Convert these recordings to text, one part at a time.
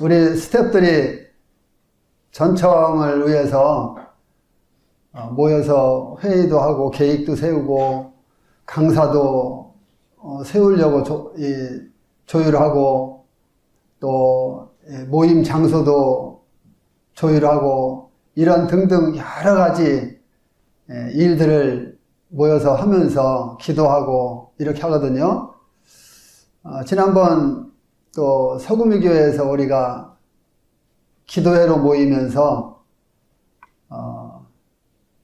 우리 스태프들이 전청을 위해서 모여서 회의도 하고 계획도 세우고 강사도 세우려고 조율하고 또 모임 장소도 조율하고 이런 등등 여러 가지 일들을 모여서 하면서 기도하고 이렇게 하거든요. 지난번 또 서구미교회에서 우리가 기도회로 모이면서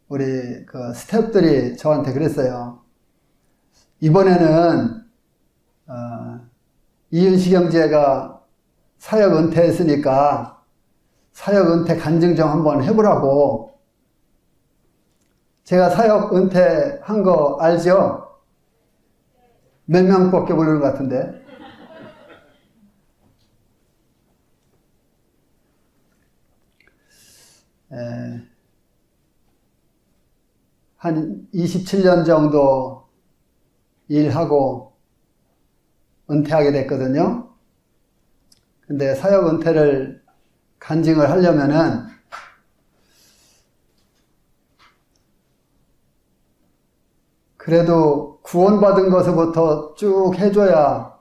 우리 그 스태프들이 저한테 그랬어요. 이번에는 이은식 형제가 사역 은퇴했으니까 사역 은퇴 간증 좀 한번 해보라고. 제가 사역 은퇴한 거 알죠? 몇 명밖에 모르는 것 같은데. 한 27년 정도 일하고 은퇴하게 됐거든요. 근데 사역 은퇴를 간증을 하려면은 그래도 구원받은 것부터 쭉 해줘야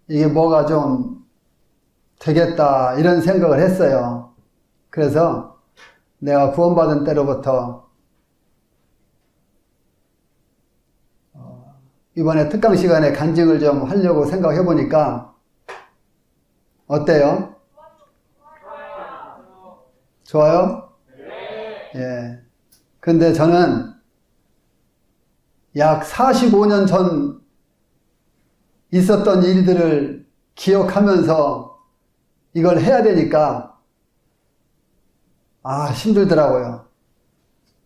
이게 뭐가 좀 되겠다 이런 생각을 했어요. 그래서 내가 구원받은 때로부터 이번에 특강 시간에 간증을 좀 하려고 생각해 보니까 어때요? 좋아요? 네. 예. 근데 저는 약 45년 전 있었던 일들을 기억하면서 이걸 해야 되니까 힘들더라고요.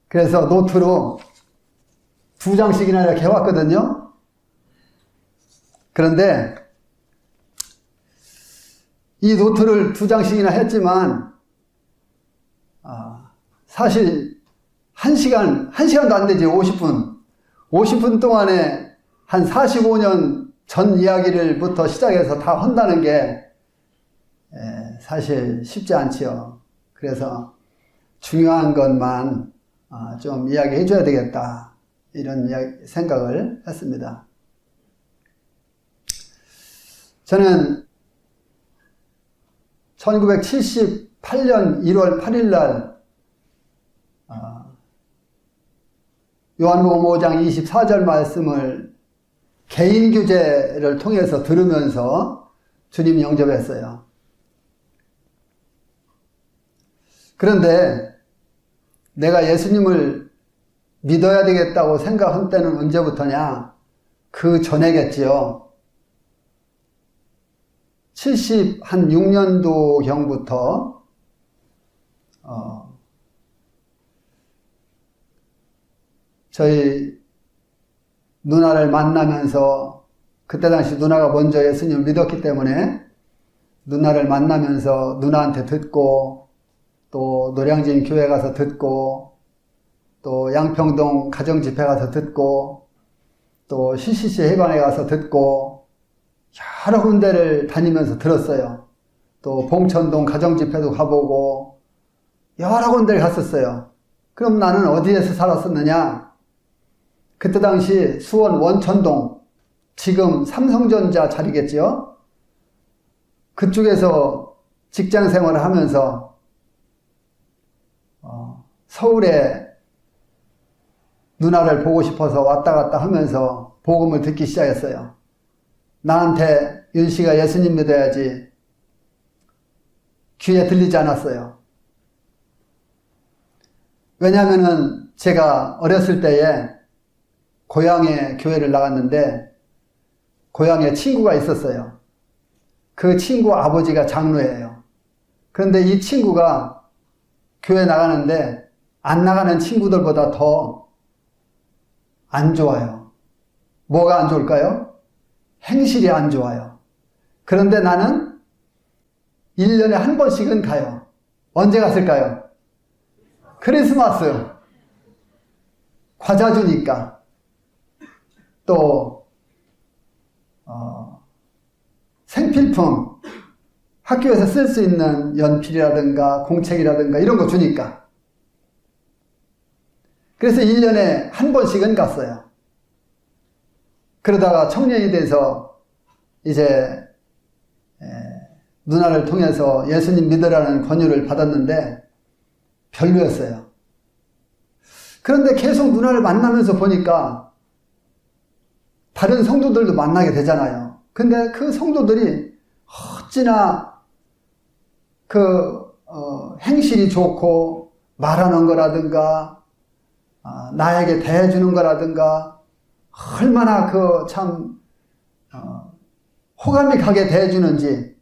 그래서 노트로 2장씩이나 이렇게 해왔거든요. 그런데 이 노트를 2장씩이나 했지만 사실 1시간도 안 되지. 50분 동안에 한 45년 전 이야기를부터 시작해서 다 한다는 게 사실 쉽지 않지요. 그래서 중요한 것만 좀 이야기해 줘야 되겠다 이런 생각을 했습니다. 저는 1978년 1월 8일 날 요한복음 5장 24절 말씀을 개인 교제를 통해서 들으면서 주님 영접했어요. 그런데 내가 예수님을 믿어야 되겠다고 생각한 때는 언제부터냐? 그 전에겠지요. 76년도경부터 저희 누나를 만나면서 그때 당시 누나가 먼저 예수님을 믿었기 때문에 누나를 만나면서 누나한테 듣고 또 노량진 교회 가서 듣고 또 양평동 가정집회 가서 듣고 또 CCC 회관에 가서 듣고 여러 군데를 다니면서 들었어요. 또 봉천동 가정집회도 가보고 여러 군데를 갔었어요. 그럼 나는 어디에서 살았었느냐? 그때 당시 수원 원천동, 지금 삼성전자 자리겠지요? 그쪽에서 직장 생활을 하면서 서울에 누나를 보고 싶어서 왔다 갔다 하면서 복음을 듣기 시작했어요. 나한테 윤씨가 예수님 믿어야지 귀에 들리지 않았어요. 왜냐하면은 제가 어렸을 때에 고향에 교회를 나갔는데 고향에 친구가 있었어요. 그 친구 아버지가 장로예요. 그런데 이 친구가 교회 나가는데 안 나가는 친구들보다 더 안 좋아요. 뭐가 안 좋을까요? 행실이 안 좋아요. 그런데 나는 1년에 한 번씩은 가요. 언제 갔을까요? 크리스마스. 과자 주니까. 또 생필품 학교에서 쓸 수 있는 연필이라든가 공책이라든가 이런 거 주니까. 그래서 1년에 한 번씩은 갔어요. 그러다가 청년이 돼서 이제 누나를 통해서 예수님 믿으라는 권유를 받았는데 별로였어요. 그런데 계속 누나를 만나면서 보니까 다른 성도들도 만나게 되잖아요. 근데 그 성도들이 어찌나 행실이 좋고 말하는 거라든가 나에게 대해주는 거라든가 얼마나 참 호감이 가게 대해주는지.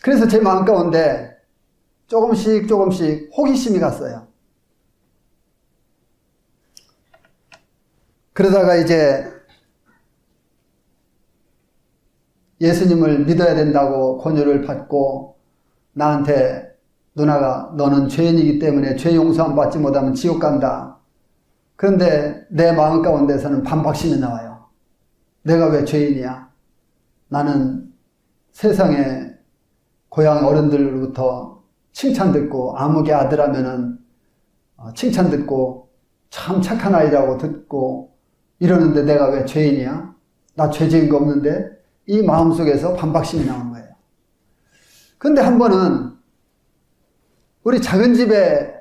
그래서 제 마음 가운데 조금씩 호기심이 갔어요. 그러다가 이제 예수님을 믿어야 된다고 권유를 받고 나한테 누나가 너는 죄인이기 때문에 죄 용서함 받지 못하면 지옥 간다. 그런데 내 마음 가운데서는 반박심이 나와요. 내가 왜 죄인이야? 나는 세상에 고향 어른들로부터 칭찬 듣고 아무개 아들하면은 칭찬 듣고 참 착한 아이라고 듣고 이러는데 내가 왜 죄인이야? 나 죄 지은 거 없는데? 이 마음속에서 반박심이 나오는 거예요. 근데 한 번은 우리 작은 집에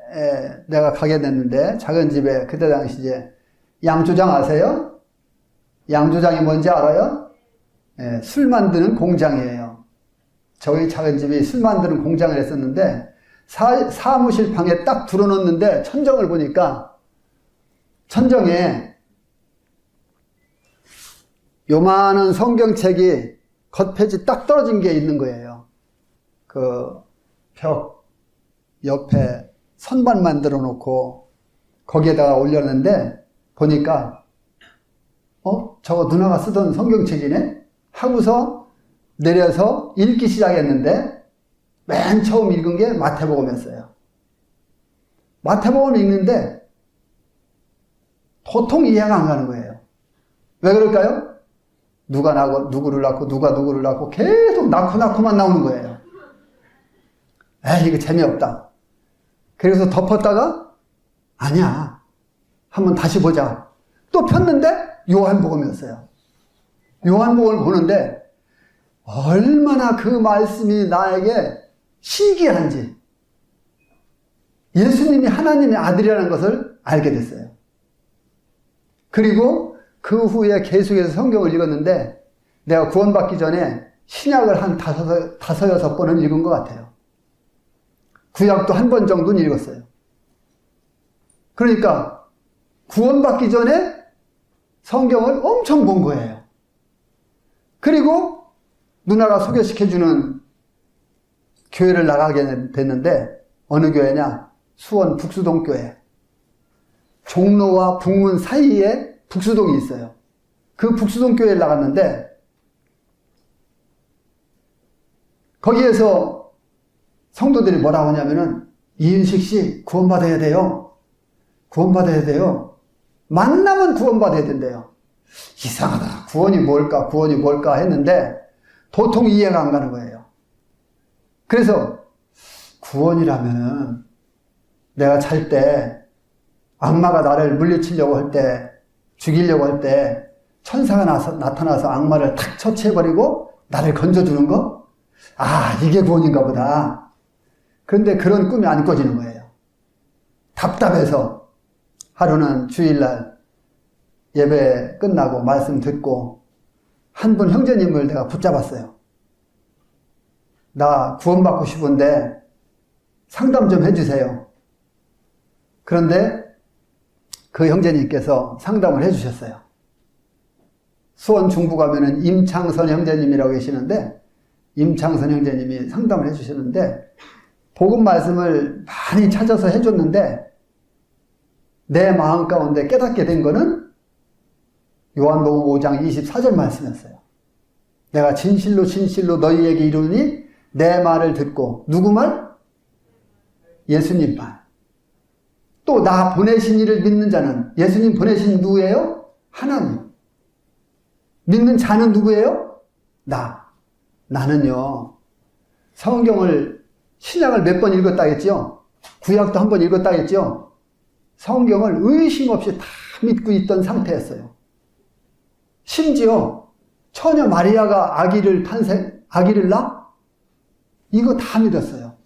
내가 가게 됐는데 작은 집에 그때 당시 이제 양조장 아세요? 양조장이 뭔지 알아요? 술 만드는 공장이에요. 저희 작은 집이 술 만드는 공장을 했었는데 사무실 방에 딱 들어놓는데 천정을 보니까 천정에 요만한 성경책이 겉페이지 딱 떨어진 게 있는 거예요. 그 벽 옆에 선반 만들어 놓고 거기에다가 올렸는데 보니까 저거 누나가 쓰던 성경책이네? 하고서 내려서 읽기 시작했는데 맨 처음 읽은 게 마태복음이었어요. 마태복음 읽는데 도통 이해가 안 가는 거예요. 왜 그럴까요? 누가 누구를 낳고 누가 누구를 낳고 계속 낳고만 나오는 거예요. 에이, 이거 재미없다. 그래서 덮었다가 아니야, 한번 다시 보자. 또 폈는데 요한복음이었어요. 요한복음을 보는데 얼마나 그 말씀이 나에게 신기한지, 예수님이 하나님의 아들이라는 것을 알게 됐어요. 그리고 그 후에 계속해서 성경을 읽었는데 내가 구원받기 전에 신약을 한 다섯 여섯 번은 읽은 것 같아요. 구약도 한 번 정도는 읽었어요. 그러니까 구원받기 전에 성경을 엄청 본 거예요. 그리고 누나가 소개시켜주는 교회를 나가게 됐는데 어느 교회냐? 수원 북수동 교회. 종로와 북문 사이에 북수동이 있어요. 그 북수동 교회를 나갔는데 거기에서 성도들이 뭐라고 하냐면은 이윤식 씨 구원받아야 돼요. 구원받아야 돼요. 만나면 구원받아야 된대요. 이상하다. 구원이 뭘까 했는데 도통 이해가 안 가는 거예요. 그래서 구원이라면은 내가 잘 때 악마가 나를 물리치려고 할 때, 죽이려고 할 때 천사가 나타나서 악마를 탁 처치해버리고 나를 건져주는 거? 아, 이게 구원인가 보다. 그런데 그런 꿈이 안 꿔지는 거예요. 답답해서 하루는 주일날 예배 끝나고 말씀 듣고 한 분 형제님을 내가 붙잡았어요. 나 구원받고 싶은데 상담 좀 해주세요. 그런데 그 형제님께서 상담을 해주셨어요. 수원 중부 가면은 임창선 형제님이라고 계시는데 임창선 형제님이 상담을 해주셨는데 복음 말씀을 많이 찾아서 해줬는데 내 마음 가운데 깨닫게 된 거는 요한복음 5장 24절 말씀이었어요. 내가 진실로 진실로 너희에게 이르니 내 말을 듣고 누구 말? 예수님 말. 또 나 보내신 이를 믿는 자는 예수님 보내신 누구예요? 하나님. 믿는 자는 누구예요? 나. 나는요, 성경을, 신약을 몇 번 읽었다 했죠? 구약도 한 번 읽었다 했죠? 성경을 의심 없이 다 믿고 있던 상태였어요. 심지어 처녀 마리아가 아기를 낳아? 이거 다 믿었어요.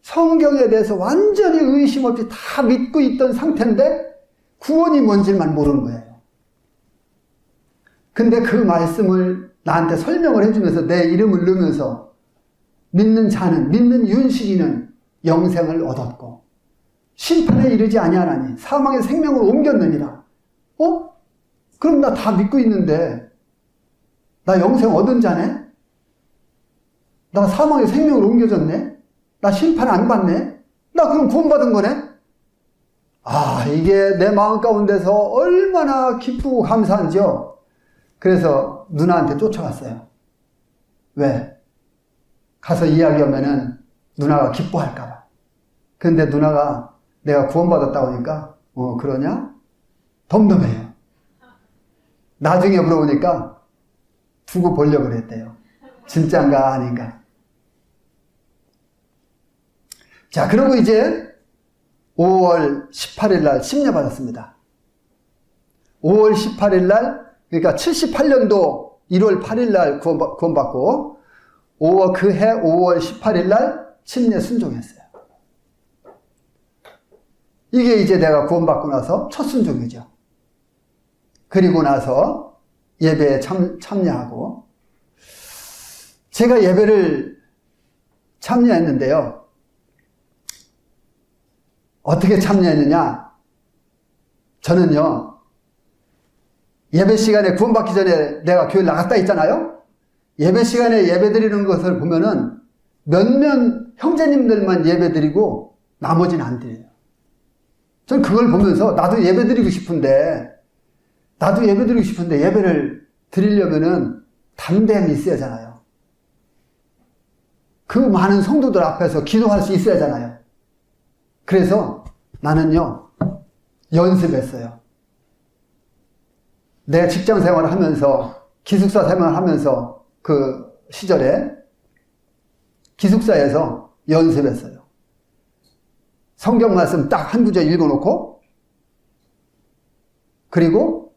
성경에 대해서 완전히 의심 없이 다 믿고 있던 상태인데 구원이 뭔지만 모르는 거예요. 근데 그 말씀을 나한테 설명을 해주면서 내 이름을 넣으면서 믿는 자는, 믿는 윤식이는 영생을 얻었고 심판에 이르지 아니하나니 사망의 생명으로 옮겼느니라. 그럼 나 다 믿고 있는데 나 영생 얻은 자네? 나 사망의 생명으로 옮겨졌네? 나 심판 안 받네? 나 그럼 구원받은 거네? 이게 내 마음 가운데서 얼마나 기쁘고 감사한지요. 그래서 누나한테 쫓아갔어요. 왜? 가서 이야기하면은 누나가 기뻐할까봐. 근데 누나가 내가 구원받았다고 하니까 그러냐? 덤덤해요. 나중에 물어보니까 두고 보려고 그랬대요. 진짠가 아닌가. 자, 그리고 이제 5월 18일 날 침례 받았습니다. 5월 18일 날, 그러니까 78년도 1월 8일 날 구원받고 그해 5월 18일 날 침례 순종했어요. 이게 이제 내가 구원받고 나서 첫 순종이죠. 그리고 나서 예배에 참여하고, 제가 예배를 참여했는데요. 어떻게 참여했느냐? 저는요, 예배 시간에 구원받기 전에 내가 교회 나갔다 했잖아요? 예배 시간에 예배 드리는 것을 보면은 몇몇 형제님들만 예배 드리고 나머지는 안 드려요. 전 그걸 보면서 나도 예배 드리고 싶은데 예배를 드리려면은 담대함이 있어야 하잖아요. 그 많은 성도들 앞에서 기도할 수 있어야 하잖아요. 그래서 나는요, 연습했어요. 내 직장 생활을 하면서, 기숙사 생활을 하면서 그 시절에 기숙사에서 연습했어요. 성경 말씀 딱 한 구절 읽어놓고, 그리고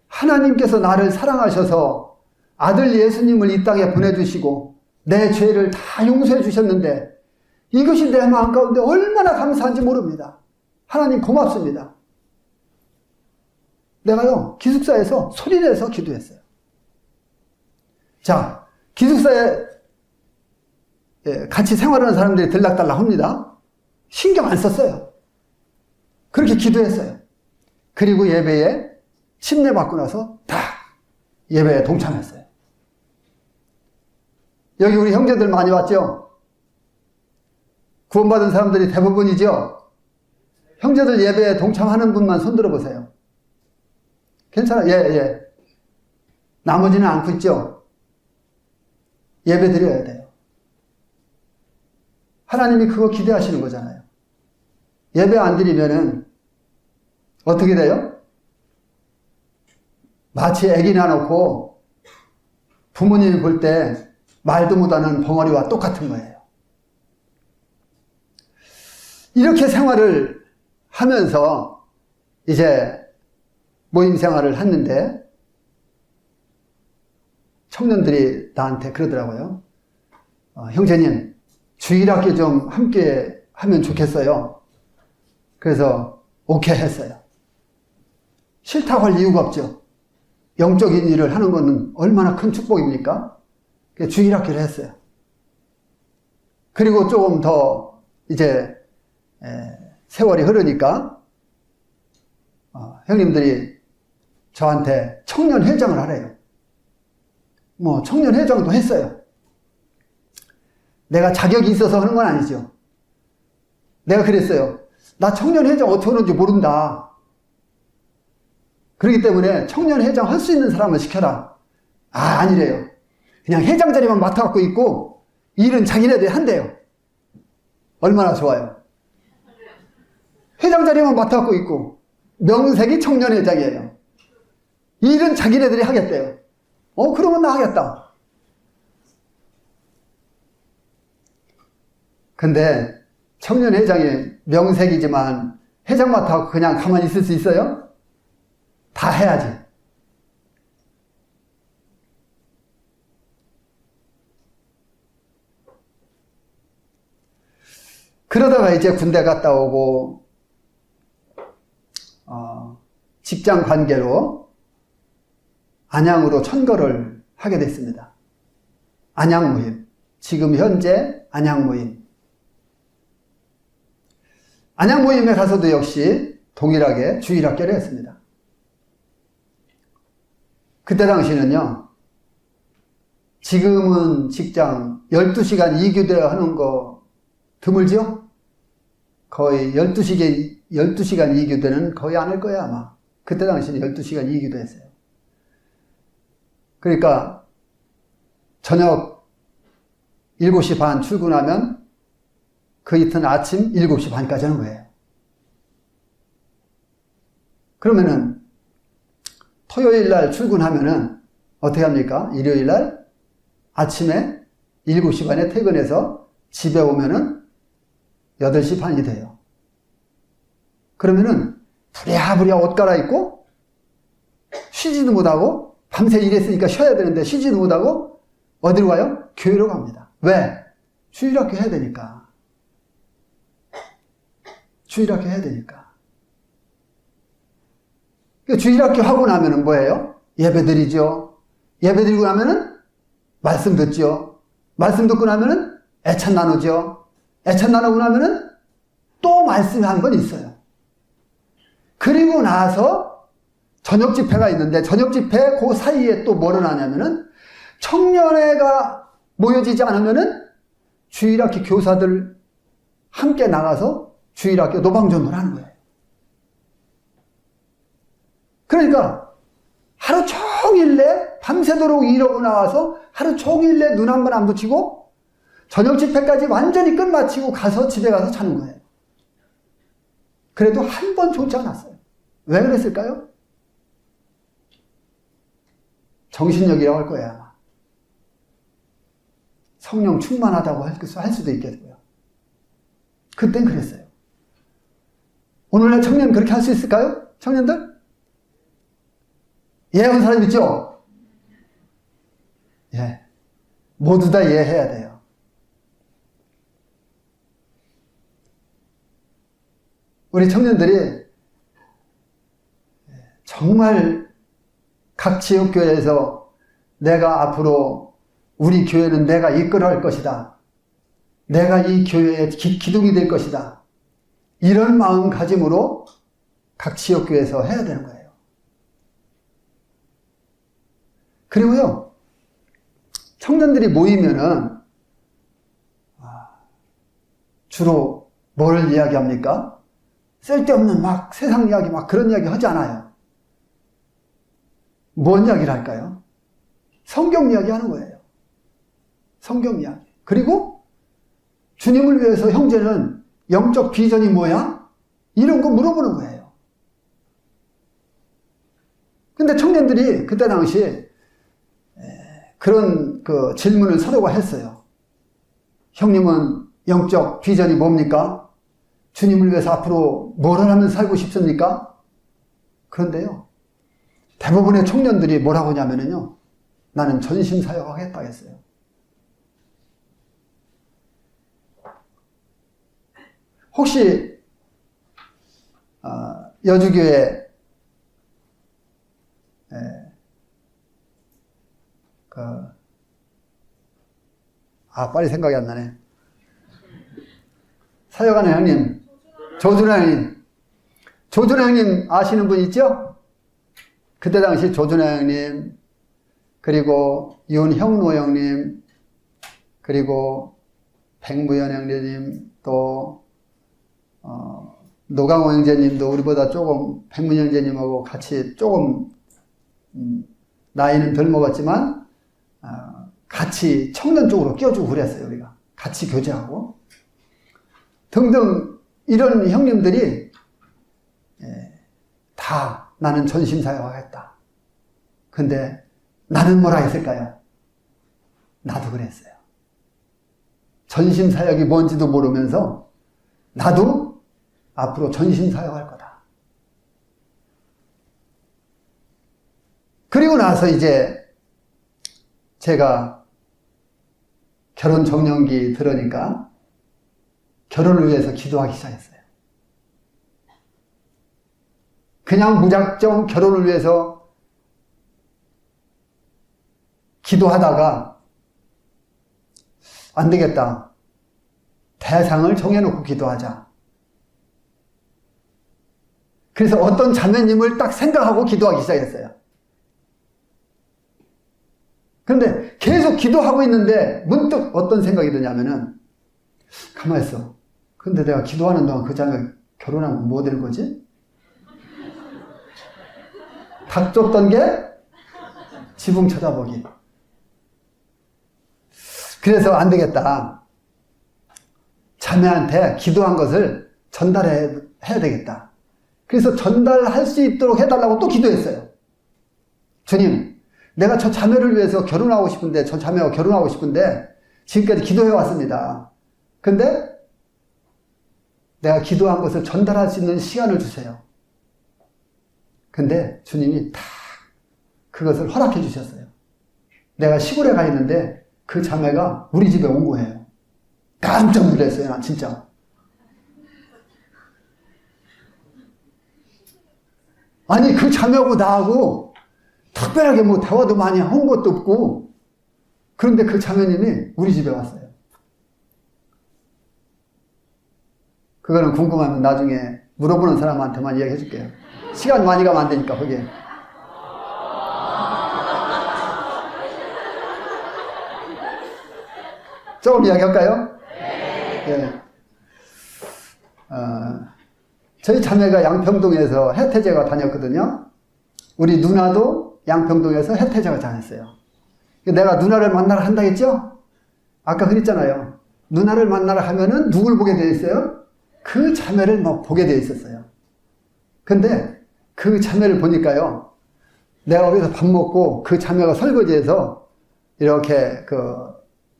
하나님께서 나를 사랑하셔서 아들 예수님을 이 땅에 보내주시고 내 죄를 다 용서해 주셨는데 이것이 내 마음 가운데 얼마나 감사한지 모릅니다. 하나님 고맙습니다. 내가요, 기숙사에서 소리내서 기도했어요. 자, 기숙사에 같이 생활하는 사람들이 들락달락 합니다. 신경 안 썼어요. 그렇게 기도했어요. 그리고 예배에 침례 받고 나서 다 예배에 동참했어요. 여기 우리 형제들 많이 왔죠? 구원받은 사람들이 대부분이죠? 형제들 예배에 동참하는 분만 손들어 보세요. 괜찮아요. 예. 나머지는 않고 있죠? 예배 드려야 돼요. 하나님이 그거 기대하시는 거잖아요. 예배 안 드리면은 어떻게 돼요? 마치 아기 낳아놓고 부모님이 볼 때 말도 못하는 벙어리와 똑같은 거예요. 이렇게 생활을 하면서 이제 모임 생활을 했는데 청년들이 나한테 그러더라고요. 형제님, 주일학교 좀 함께 하면 좋겠어요. 그래서 오케이 했어요. 싫다고 할 이유가 없죠. 영적인 일을 하는 것은 얼마나 큰 축복입니까? 주일학교를 했어요. 그리고 조금 더 이제 세월이 흐르니까 형님들이 저한테 청년회장을 하래요. 뭐 청년회장도 했어요. 내가 자격이 있어서 하는 건 아니죠. 내가 그랬어요. 나 청년회장 어떻게 하는지 모른다. 그렇기 때문에 청년회장 할 수 있는 사람을 시켜라. 아니래요. 그냥 회장 자리만 맡아갖고 있고 일은 자기네들이 한대요. 얼마나 좋아요. 회장 자리만 맡아갖고 있고 명색이 청년회장이에요. 일은 자기네들이 하겠대요. 그러면 나 하겠다. 근데 청년회장이 명색이지만 회장 맡아서 그냥 가만히 있을 수 있어요? 다 해야지. 그러다가 이제 군대 갔다 오고 직장 관계로 안양으로 천거를 하게 됐습니다. 안양 모임. 지금 현재 안양 모임. 안양 모임에 가서도 역시 동일하게 주일학교를 했습니다. 그때 당시는요, 지금은 직장 12시간 2교대 하는 거 드물죠? 거의 12시간 2교대는 거의 안 할 거야, 아마. 그때 당시는 12시간 2교대 했어요. 그러니까 저녁 7시 반 출근하면 그 이튿날 아침 7시 반까지 하는 거예요. 그러면은 토요일 날 출근하면은 어떻게 합니까? 일요일 날 아침에 7시 반에 퇴근해서 집에 오면은 8시 반이 돼요. 그러면은 부랴부랴 옷 갈아입고 쉬지도 못하고 밤새 일했으니까 쉬어야 되는데 쉬지도 못하고 어디로 가요? 교회로 갑니다. 왜? 주일학교 해야 되니까. 주일학교 해야 되니까. 주일학교 하고 나면은 뭐예요? 예배 드리죠. 예배 드리고 나면은 말씀 듣죠. 말씀 듣고 나면은 애찬 나누죠. 애찬 나누고 나면은 또 말씀이 한 번 있어요. 그리고 나서 저녁 집회가 있는데 저녁 집회 그 사이에 또 뭐를 하냐면은 청년회가 모여지지 않으면은 주일학교 교사들 함께 나가서 주일학교 노방전을 하는 거예요. 그러니까 하루 종일 내 밤새도록 이러고 나와서 하루 종일 내 눈 한 번 안 붙이고 저녁 집회까지 완전히 끝마치고 가서 집에 가서 자는 거예요. 그래도 한 번 좋지 않았어요. 왜 그랬을까요? 정신력이라고 할 거예요, 아마. 성령 충만하다고 할 수도 있겠고요. 그땐 그랬어요. 오늘날 청년 그렇게 할 수 있을까요? 청년들? 이해하는 사람 있죠? 예. 모두 다 이해해야 돼요. 우리 청년들이 정말 각 지역교회에서 내가 앞으로 우리 교회는 내가 이끌어갈 것이다. 내가 이 교회의 기둥이 될 것이다. 이런 마음가짐으로 각 지역교회에서 해야 되는 거예요. 그리고요, 청년들이 모이면은 주로 뭘 이야기합니까? 쓸데없는 막 세상 이야기 막 그런 이야기 하지 않아요. 뭔 이야기를 할까요? 성경 이야기 하는 거예요. 성경 이야기. 그리고 주님을 위해서 형제는 영적 비전이 뭐야? 이런 거 물어보는 거예요. 근데 청년들이 그때 당시 그런 그 질문을 서로가 했어요. 형님은 영적 비전이 뭡니까? 주님을 위해서 앞으로 뭘 하면서 살고 싶습니까? 그런데요, 대부분의 청년들이 뭐라고 하냐면요, 나는 전심사역 하겠다 했어요. 혹시 여주교회 빨리 생각이 안 나네. 사역하는 형님, 조준하 형님. 조준하 형님 아시는 분 있죠? 그때 당시 조준하 형님, 그리고 윤형로 형님, 그리고 백무현 형제님, 또 노강호 형제님도 우리보다 조금 백무현 형제님하고 같이 조금 나이는 덜 먹었지만 같이 청년 쪽으로 끼워주고 그랬어요. 우리가 같이 교제하고 등등 이런 형님들이 다 나는 전심사역하겠다. 근데 나는 뭐라 했을까요? 나도 그랬어요. 전심사역이 뭔지도 모르면서 나도 앞으로 전심사역할 거다. 그리고 나서 이제 제가 결혼 정년기 들으니까 결혼을 위해서 기도하기 시작했어요. 그냥 무작정 결혼을 위해서 기도하다가 안 되겠다. 대상을 정해놓고 기도하자. 그래서 어떤 자매님을 딱 생각하고 기도하기 시작했어요. 그런데 계속 기도하고 있는데 문득 어떤 생각이 드냐면은 가만히 있어. 근데 내가 기도하는 동안 그 자매 결혼하면 뭐 될 거지? 닥쳤던 게 지붕 쳐다보기. 그래서 안 되겠다. 자매한테 기도한 것을 전달해야 되겠다. 그래서 전달할 수 있도록 해달라고 또 기도했어요. 주님, 내가 저 자매를 위해서 결혼하고 싶은데, 저 자매와 결혼하고 싶은데 지금까지 기도해 왔습니다. 근데 내가 기도한 것을 전달할 수 있는 시간을 주세요. 근데 주님이 딱 그것을 허락해 주셨어요. 내가 시골에 가 있는데 그 자매가 우리 집에 온 거예요. 깜짝 놀랐어요, 난 진짜. 아니, 그 자매하고 나하고 특별하게 뭐 대화도 많이 한 것도 없고, 그런데 그 자매님이 우리 집에 왔어요. 그거는 궁금하면 나중에 물어보는 사람한테만 이야기해 줄게요. 시간 많이 가면 안 되니까, 거기에. 조금 이야기할까요? 네. 저희 자매가 양평동에서 해태제가 다녔거든요. 우리 누나도 양평동에서 해태제가 다녔어요. 내가 누나를 만나러 한다 했죠? 아까 그랬잖아요. 누나를 만나러 하면은 누굴 보게 돼 있어요? 그 자매를 막 보게 돼 있었어요. 근데 그 자매를 보니까요, 내가 거기서 밥 먹고 그 자매가 설거지해서 이렇게 그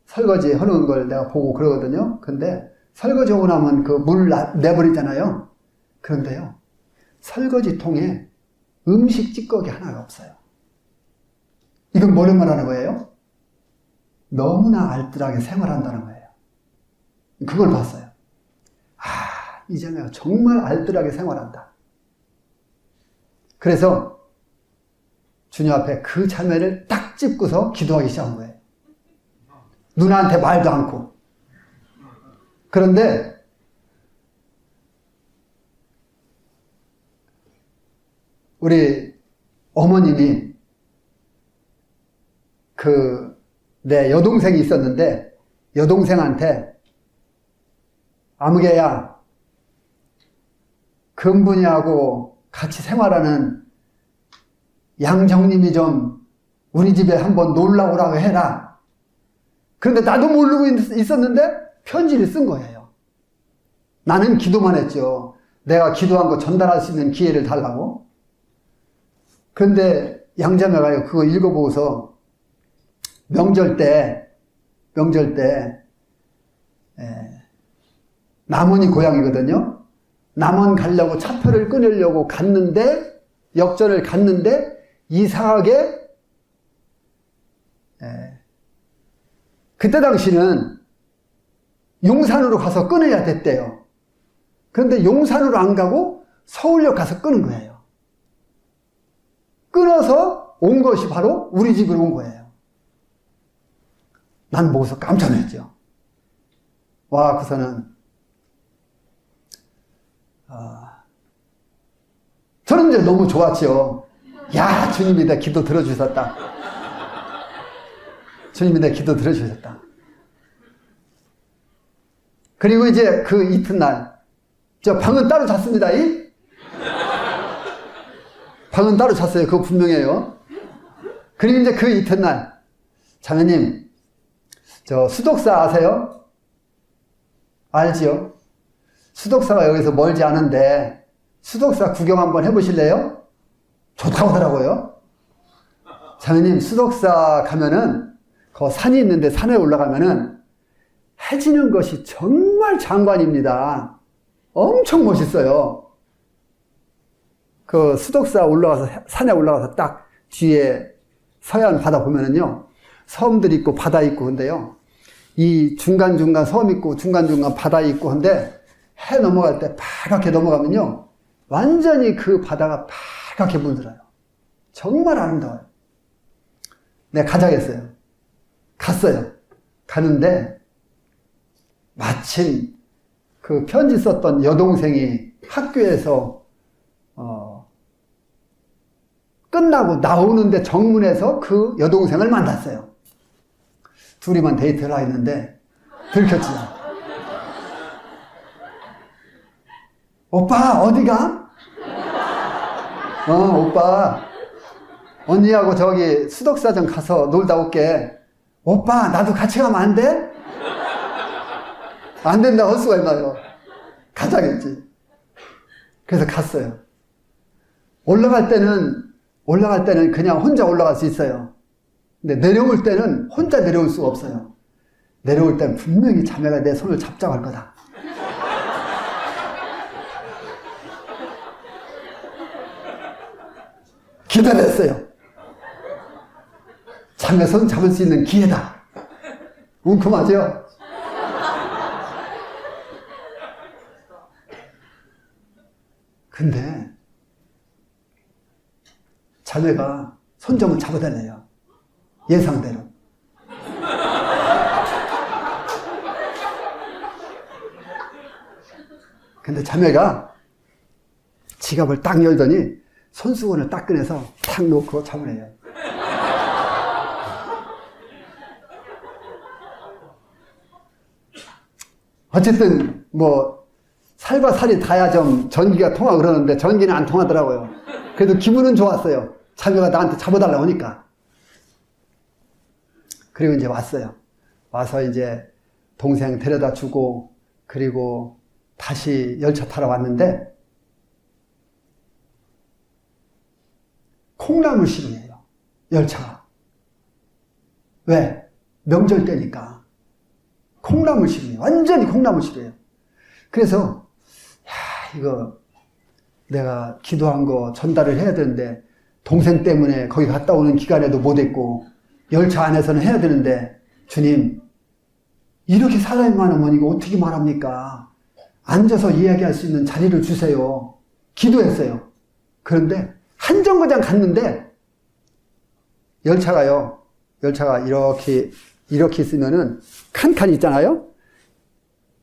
설거지 하는 걸 내가 보고 그러거든요. 근데 설거지 하고 나면 그 물 내버리잖아요. 그런데요, 설거지통에 음식 찌꺼기 하나가 없어요. 이건 뭐를 말하는 거예요? 너무나 알뜰하게 생활한다는 거예요. 그걸 봤어요. 아, 이 자매가 정말 알뜰하게 생활한다. 그래서 주님 앞에 그 자매를 딱 짚고서 기도하기 시작한 거예요. 누나한테 말도 않고. 그런데 우리 어머님이 내 여동생이 있었는데, 여동생한테 아무개야, 금분이하고 같이 생활하는 양정님이 좀 우리 집에 한번 놀러 오라고 해라. 그런데 나도 모르고 있었는데 편지를 쓴 거예요. 나는 기도만 했죠. 내가 기도한 거 전달할 수 있는 기회를 달라고. 그런데 양자매가 그거 읽어보고서 명절 때 남원이 고향이거든요. 남원 가려고 차표를 끊으려고 갔는데, 역전을 갔는데 이상하게 그때 당시는 용산으로 가서 끊어야 됐대요. 그런데 용산으로 안 가고 서울역 가서 끊은 거예요. 끊어서 온 것이 바로 우리 집으로 온 거예요. 난 보고서 깜짝 놀랐죠. 와, 그서는 저는 이제 너무 좋았죠. 야, 주님이 내 기도 들어주셨다. 주님이 내 기도 들어주셨다. 그리고 이제 그 이튿날, 저 방은 따로 잤습니다. 방은 따로 잤어요. 그거 분명해요. 그리고 이제 그 이튿날, 자매님, 저 수독사 아세요? 알지요? 수독사가 여기서 멀지 않은데 수독사 구경 한번 해보실래요? 좋다고 하더라고요. 자매님, 수덕사 가면은 그 산이 있는데 산에 올라가면은 해 지는 것이 정말 장관입니다. 엄청 멋있어요. 그 수덕사 올라가서, 산에 올라가서 딱 뒤에 서해안 바다 보면은요, 섬들이 있고 바다 있고 근데요, 이 중간중간 섬 있고 중간중간 바다 있고 한데 해 넘어갈 때 파랗게 넘어가면요, 완전히 그 바다가 파랗게 물들어요. 정말 아름다워요. 내가 가자겠어요. 갔어요. 가는데 마침 그 편지 썼던 여동생이 학교에서 끝나고 나오는데 정문에서 그 여동생을 만났어요. 둘이만 데이트를 하였는데 들켰지. 오빠 어디가? 오빠 언니하고 저기 수덕사전 가서 놀다 올게. 오빠 나도 같이 가면 안 돼? 안 된다고 할 수가 있나요? 가자겠지. 그래서 갔어요. 올라갈 때는 그냥 혼자 올라갈 수 있어요. 근데 내려올 때는 혼자 내려올 수가 없어요. 내려올 때는 분명히 자매가 내 손을 잡자고 할 거다. 기다렸어요. 자매 손 잡을 수 있는 기회다. 웅큼하죠? 근데 자매가 손 좀 잡아달래요. 예상대로. 근데 자매가 지갑을 딱 열더니 손수건을 딱 꺼내서 탁 놓고 잡으래요. 어쨌든 뭐 살과 살이 닿아야 좀 전기가 통하고 그러는데 전기는 안 통하더라고요. 그래도 기분은 좋았어요. 자매가 나한테 잡아달라고 하니까. 그리고 이제 왔어요. 와서 이제 동생 데려다 주고 그리고 다시 열차 타러 왔는데 콩나물 시루예요. 열차가. 왜? 명절 때니까. 콩나물 시루예요. 완전히 콩나물 시루예요. 그래서 이거 내가 기도한 거 전달을 해야 되는데 동생 때문에 거기 갔다 오는 기간에도 못했고 열차 안에서는 해야 되는데 주님 이렇게 사람이 많으면 이거 어떻게 말합니까? 앉아서 이야기할 수 있는 자리를 주세요. 기도했어요. 그런데 한정거장 갔는데 열차가 이렇게 있으면은 칸칸 있잖아요.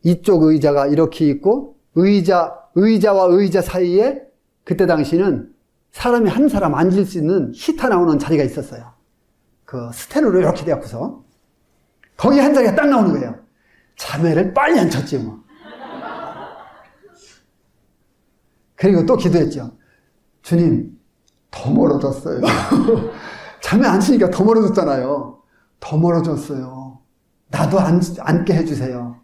이쪽 의자가 이렇게 있고 의자와 의자 사이에 그때 당시는 사람이 한 사람 앉을 수 있는 히터 나오는 자리가 있었어요. 그 스텐으로 이렇게 되었고서 거기 한 자리가 딱 나오는 거예요. 자매를 빨리 앉혔지 뭐. 그리고 또 기도했죠. 주님 더 멀어졌어요. 자매 앉히니까 더 멀어졌잖아요. 더 멀어졌어요. 나도 앉게 해주세요.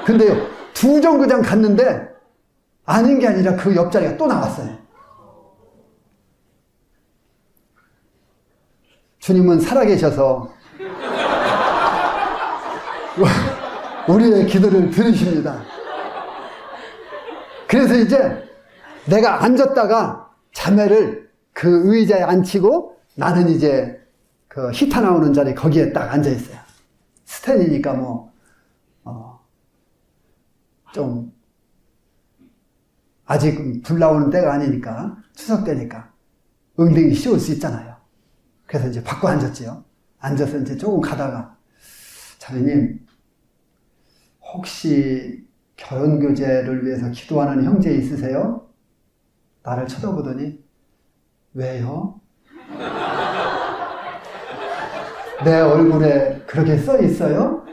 근데요, 두 정거장 갔는데 아닌 게 아니라 그 옆자리가 또 나왔어요. 주님은 살아계셔서 우리의 기도를 들으십니다. 그래서 이제 내가 앉았다가 자매를 그 의자에 앉히고 나는 이제 그 히터 나오는 자리 거기에 딱 앉아 있어요. 스탠이니까 좀 아직 불 나오는 때가 아니니까 추석 때니까 엉덩이 씌울 수 있잖아요. 그래서 이제 바꿔 앉았지요. 앉아서 이제 조금 가다가 자매님 혹시 결혼교제를 위해서 기도하는 형제 있으세요? 나를 쳐다보더니 왜요? 내 얼굴에 그렇게 써 있어요?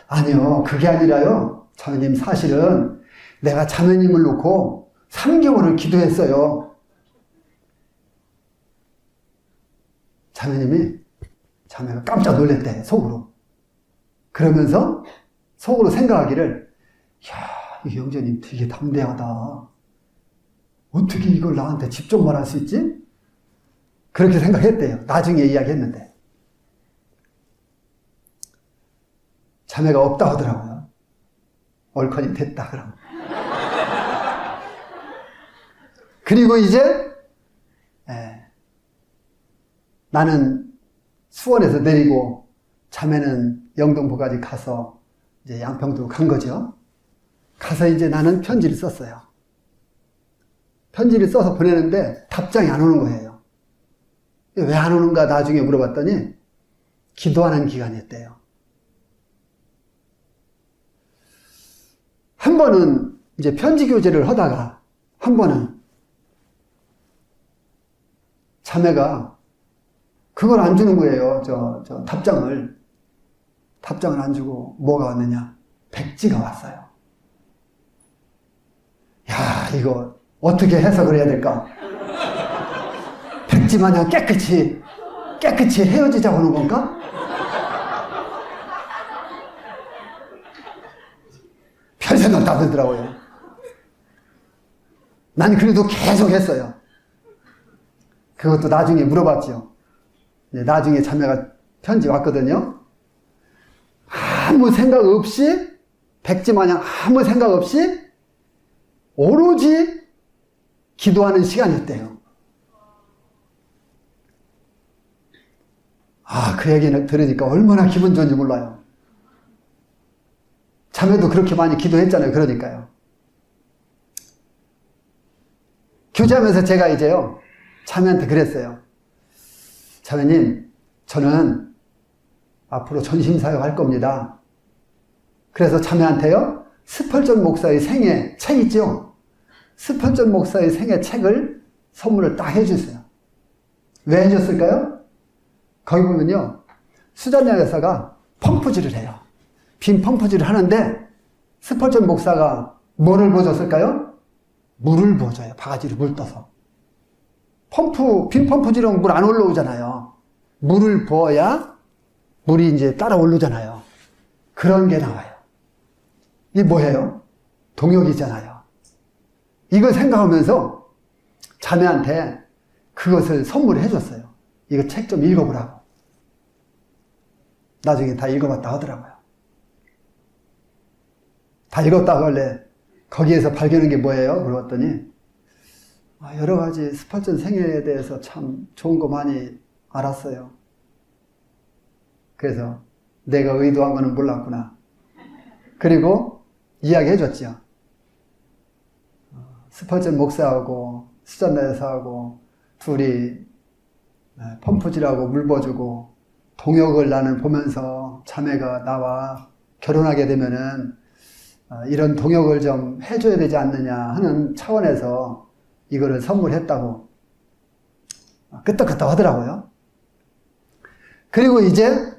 아니요, 그게 아니라요. 자매님 사실은 내가 자매님을 놓고 3개월을 기도했어요. 자매가 깜짝 놀랐대, 속으로. 그러면서 속으로 생각하기를, 이 형제님 되게 담대하다. 어떻게 이걸 나한테 직접 말할 수 있지? 그렇게 생각했대요. 나중에 이야기했는데. 자매가 없다 하더라고요. 얼큰이 됐다 그러면. 그리고 이제 나는 수원에서 내리고 자매는 영등포까지 가서 이제 양평도 간 거죠. 가서 이제 나는 편지를 썼어요. 편지를 써서 보내는데 답장이 안 오는 거예요. 왜 안 오는가 나중에 물어봤더니 기도하는 기간이었대요. 한 번은 이제 편지 교제를 하다가 한 번은 자매가 그걸 안 주는 거예요. 저 답장을 안 주고 뭐가 왔느냐? 백지가 왔어요. 야, 이거 어떻게 해석을 해야 될까? 백지 마냥 깨끗이 헤어지자고 하는 건가? 별 생각 다 들더라고요. 난 그래도 계속 했어요. 그것도 나중에 물어봤죠. 나중에 자매가 편지 왔거든요. 아무 생각 없이, 백지 마냥 아무 생각 없이 오로지 기도하는 시간이었대요. 그 얘기는 들으니까 얼마나 기분 좋은지 몰라요. 자매도 그렇게 많이 기도했잖아요. 그러니까요. 교제하면서 제가 이제요, 자매한테 그랬어요. 자매님, 저는 앞으로 전심사역 할 겁니다. 그래서 자매한테요, 스펄전 목사의 생애 책 있죠? 스펄전 목사의 생애 책을 선물을 딱 해주세요. 왜 해줬을까요? 거기 보면요, 수잔야 여사가 펌프질을 해요. 빈 펌프질을 하는데 스펄전 목사가 뭐를 부어줬을까요? 물을 부어줘요. 바가지로 물 떠서. 빈 펌프질은 물 안 올라오잖아요. 물을 부어야 물이 이제 따라 오르잖아요. 그런 게 나와요. 이게 뭐예요? 동역이잖아요. 이걸 생각하면서 자매한테 그것을 선물해 줬어요. 이거 책 좀 읽어보라고. 나중에 다 읽어봤다 하더라고요. 다 읽었다고 할래 거기에서 발견한 게 뭐예요? 물어봤더니 여러 가지 스펄전 생애에 대해서 참 좋은 거 많이 알았어요. 그래서 내가 의도한 거는 몰랐구나. 그리고 이야기해 줬죠. 스펄전 목사하고 수잔나 여사하고 둘이 펌프질하고 물 부어주고 동역을 나는 보면서 자매가 나와 결혼하게 되면은 이런 동역을 좀 해줘야 되지 않느냐 하는 차원에서 이거를 선물했다고 끄떡끄떡 하더라고요. 그리고 이제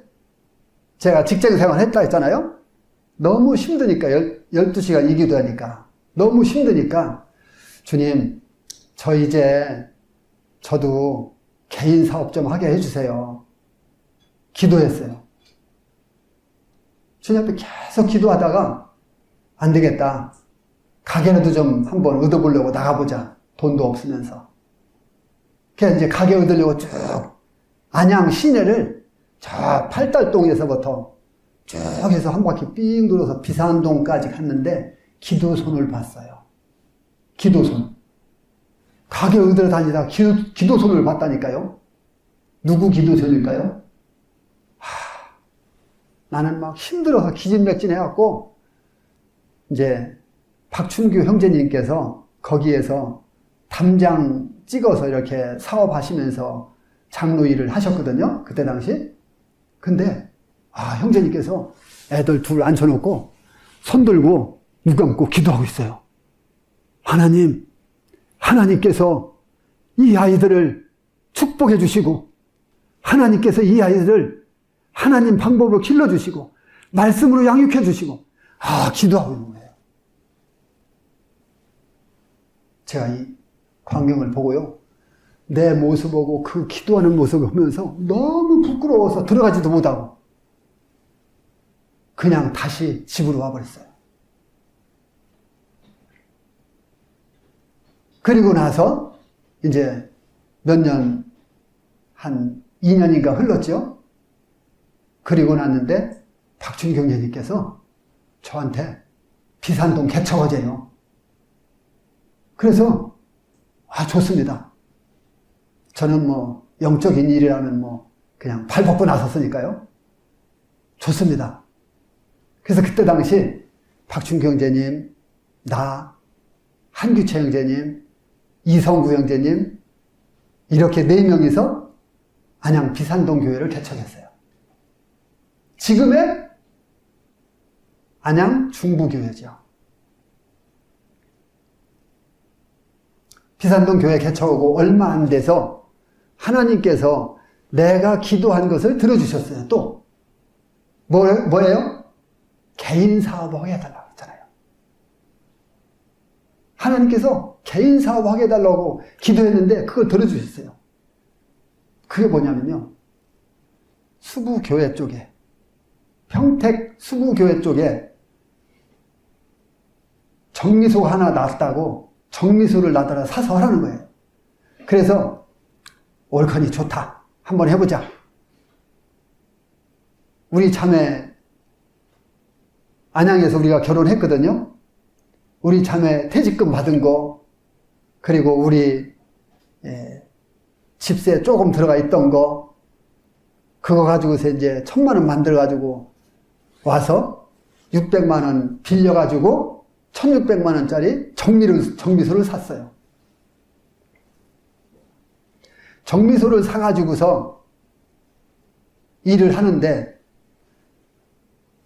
제가 직장 생활 했다 했잖아요. 너무 힘드니까 12시간 이기도 하니까 너무 힘드니까 주님 저도 개인 사업 좀 하게 해주세요. 기도했어요. 주님 앞에 계속 기도하다가 안 되겠다. 가게라도 좀 한번 얻어보려고 나가보자. 돈도 없으면서. 그래서 이제 가게 얻으려고 쭉 안양 시내를 저 팔달동에서부터 쭉 해서 한 바퀴 삥 돌아서 비산동까지 갔는데 기도손을 봤어요. 기도손. 가게 얻으러 다니다가 기도손을 봤다니까요. 누구 기도손일까요? 나는 막 힘들어서 기진맥진해갖고 이제 박춘규 형제님께서 거기에서 담장 찍어서 이렇게 사업하시면서 장로 일을 하셨거든요. 그때 당시. 근데 형제님께서 애들 둘 앉혀놓고 손 들고 눈 감고 기도하고 있어요. 하나님께서 이 아이들을 축복해 주시고 하나님께서 이 아이들을 하나님 방법으로 길러주시고 말씀으로 양육해 주시고 기도하고 있는 거예요. 제가 이 광경을 보고요. 내 모습 보고 그 기도하는 모습을 보면서 너무 부끄러워서 들어가지도 못하고 그냥 다시 집으로 와버렸어요. 그리고 나서 이제 몇 년 한 2년인가 흘렀죠. 그리고 났는데 박준경 회장님께서 저한테 비산동 개척어제요. 그래서 좋습니다. 저는 뭐 영적인 일이라면 뭐 그냥 발 벗고 나섰으니까요. 좋습니다. 그래서 그때 당시 박준경 형제님, 나, 한규채 형제님, 이성구 형제님 이렇게 4명이서 안양 비산동 교회를 개척했어요. 지금의 안양 중부교회죠. 비산동 교회 개척하고 얼마 안 돼서 하나님께서 내가 기도한 것을 들어주셨어요. 또 뭐예요? 개인 사업하게 해달라고 했잖아요. 하나님께서 개인 사업하게 해달라고 기도했는데 그걸 들어주셨어요. 그게 뭐냐면요, 수부교회 쪽에, 평택 수부교회 쪽에 정미소 하나 났다고 정미소를 나더라 사서 하라는 거예요. 그래서 옳거니 좋다, 한번 해보자. 우리 자매 안양에서 우리가 결혼했거든요. 우리 자매 퇴직금 받은 거, 그리고 우리 집세 조금 들어가 있던 거, 그거 가지고서 이제 1,000만 원 만들어 가지고 와서 600만 원 빌려 가지고 1,600만 원짜리 정미소를 샀어요. 정미소를 사가지고서 일을 하는데,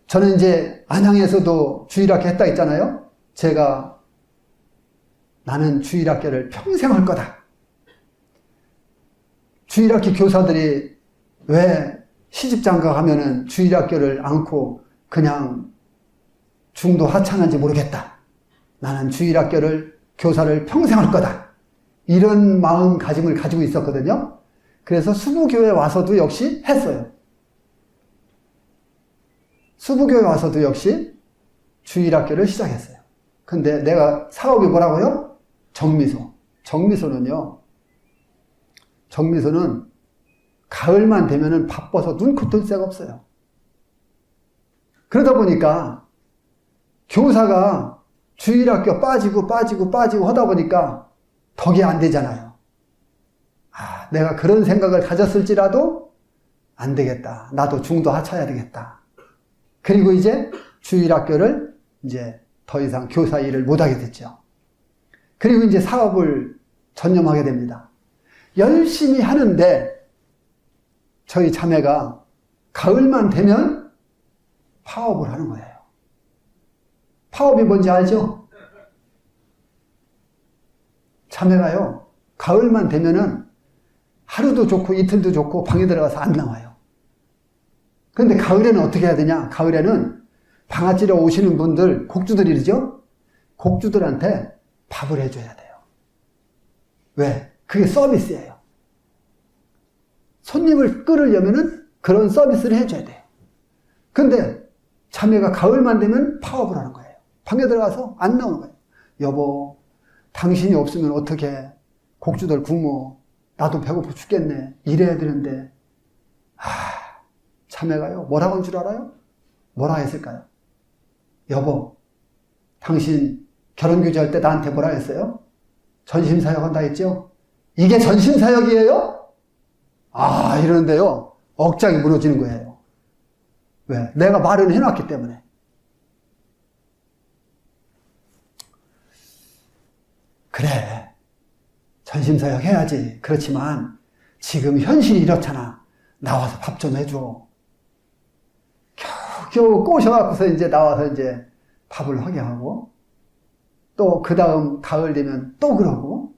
저는 이제 안양에서도 주일학교 했다 했잖아요. 제가 나는 주일학교를 평생 할 거다. 주일학교 교사들이 왜 시집장가 가면은 주일학교를 않고 그냥 중도 하차하는지 모르겠다. 나는 주일학교를, 교사를 평생 할 거다. 이런 마음가짐을 가지고 있었거든요. 그래서 수부교회 와서도 역시 했어요. 수부교회 와서도 역시 주일학교를 시작했어요. 근데 내가 사업이 뭐라고요? 정미소. 정미소는 가을만 되면은 바빠서 눈코 뜰 새가 없어요. 그러다 보니까 교사가 주일학교 빠지고 하다 보니까 덕이 안 되잖아요. 내가 그런 생각을 가졌을지라도 안 되겠다. 나도 중도 하차해야 되겠다. 그리고 이제 주일학교를 이제 더 이상 교사 일을 못하게 됐죠. 그리고 이제 사업을 전념하게 됩니다. 열심히 하는데 저희 자매가 가을만 되면 파업을 하는 거예요. 파업이 뭔지 알죠? 자매가요, 가을만 되면은 하루도 좋고 이틀도 좋고 방에 들어가서 안 나와요. 근데 가을에는 어떻게 해야 되냐? 가을에는 방아찌러 오시는 분들, 곡주들이죠? 곡주들한테 밥을 해줘야 돼요. 왜? 그게 서비스예요. 손님을 끌으려면은 그런 서비스를 해줘야 돼요. 근데 자매가 가을만 되면 파업을 하는 거예요. 방에 들어가서 안 나오는 거예요. 여보, 당신이 없으면 어떻게 곡주들 굶어. 나도 배고파 죽겠네. 일해야 되는데. 자매가요, 뭐라고 한 줄 알아요? 뭐라 했을까요? 여보, 당신 결혼교제할 때 나한테 뭐라 했어요? 전심사역 한다 했죠? 이게 전심사역이에요? 이러는데요, 억장이 무너지는 거예요. 왜? 내가 말은 해놨기 때문에. 그래, 전심사역 해야지. 그렇지만 지금 현실이 이렇잖아. 나와서 밥 좀 해줘. 겨우 꼬셔갖고서 이제 나와서 이제 밥을 하게 하고, 또 그 다음 가을 되면 또 그러고,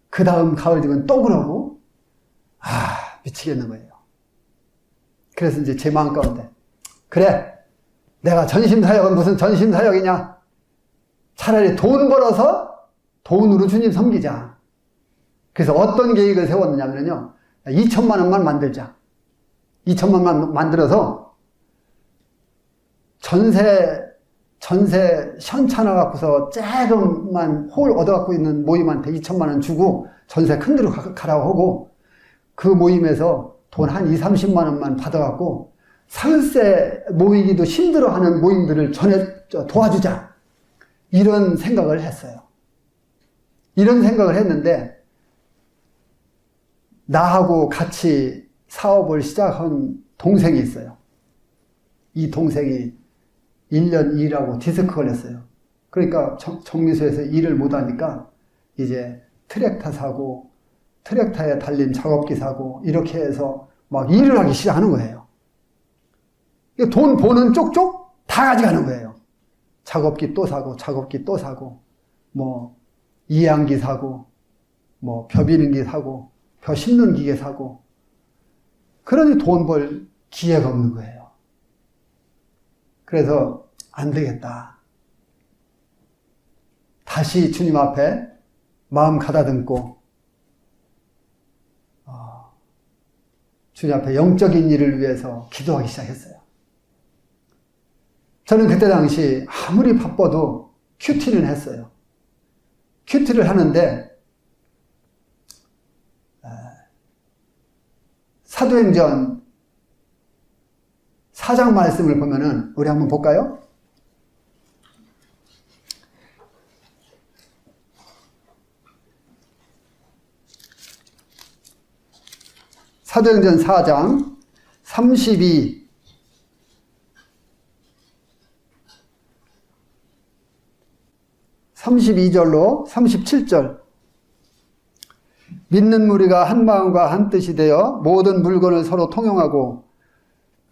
그 다음 가을 되면 또 그러고, 미치겠는 거예요. 그래서 이제 제 마음 가운데, 그래, 내가 전심사역은 무슨 전심사역이냐? 차라리 돈 벌어서 돈으로 주님 섬기자. 그래서 어떤 계획을 세웠느냐면요, 2,000만 원만 만들자. 2,000만 원만 만들어서 전세 현찮아 갖고서 조금만 홀 얻어갖고 있는 모임한테 2,000만 원 주고 전세 큰 데로 가라고 하고, 그 모임에서 돈 한 2, 30만 원만 받아갖고 사흘세 모이기도 힘들어하는 모임들을 도와주자. 이런 생각을 했어요. 이런 생각을 했는데 나하고 같이 사업을 시작한 동생이 있어요. 이 동생이 1년 일하고 디스크 걸렸어요. 그러니까 정미소에서 일을 못하니까 이제 트랙터 사고 트랙터에 달린 작업기 사고 이렇게 해서 막 일을 하기 시작하는 거예요. 돈 버는 쪽쪽 다 가져가는 거예요. 작업기 또 사고 작업기 또 사고 뭐 이양기 사고 뭐 벼 비는 기 사고 벼 심는 기계 사고 그러니 돈 벌 기회가 없는 거예요. 그래서 안 되겠다. 다시 주님 앞에 마음 가다듬고 주님 앞에 영적인 일을 위해서 기도하기 시작했어요. 저는 그때 당시 아무리 바빠도 큐티는 했어요. 큐티를 하는데 사도행전 4장 말씀을 보면은 우리 한번 볼까요? 사도행전 4장 32절로 37절. 믿는 무리가 한 마음과 한 뜻이 되어 모든 물건을 서로 통용하고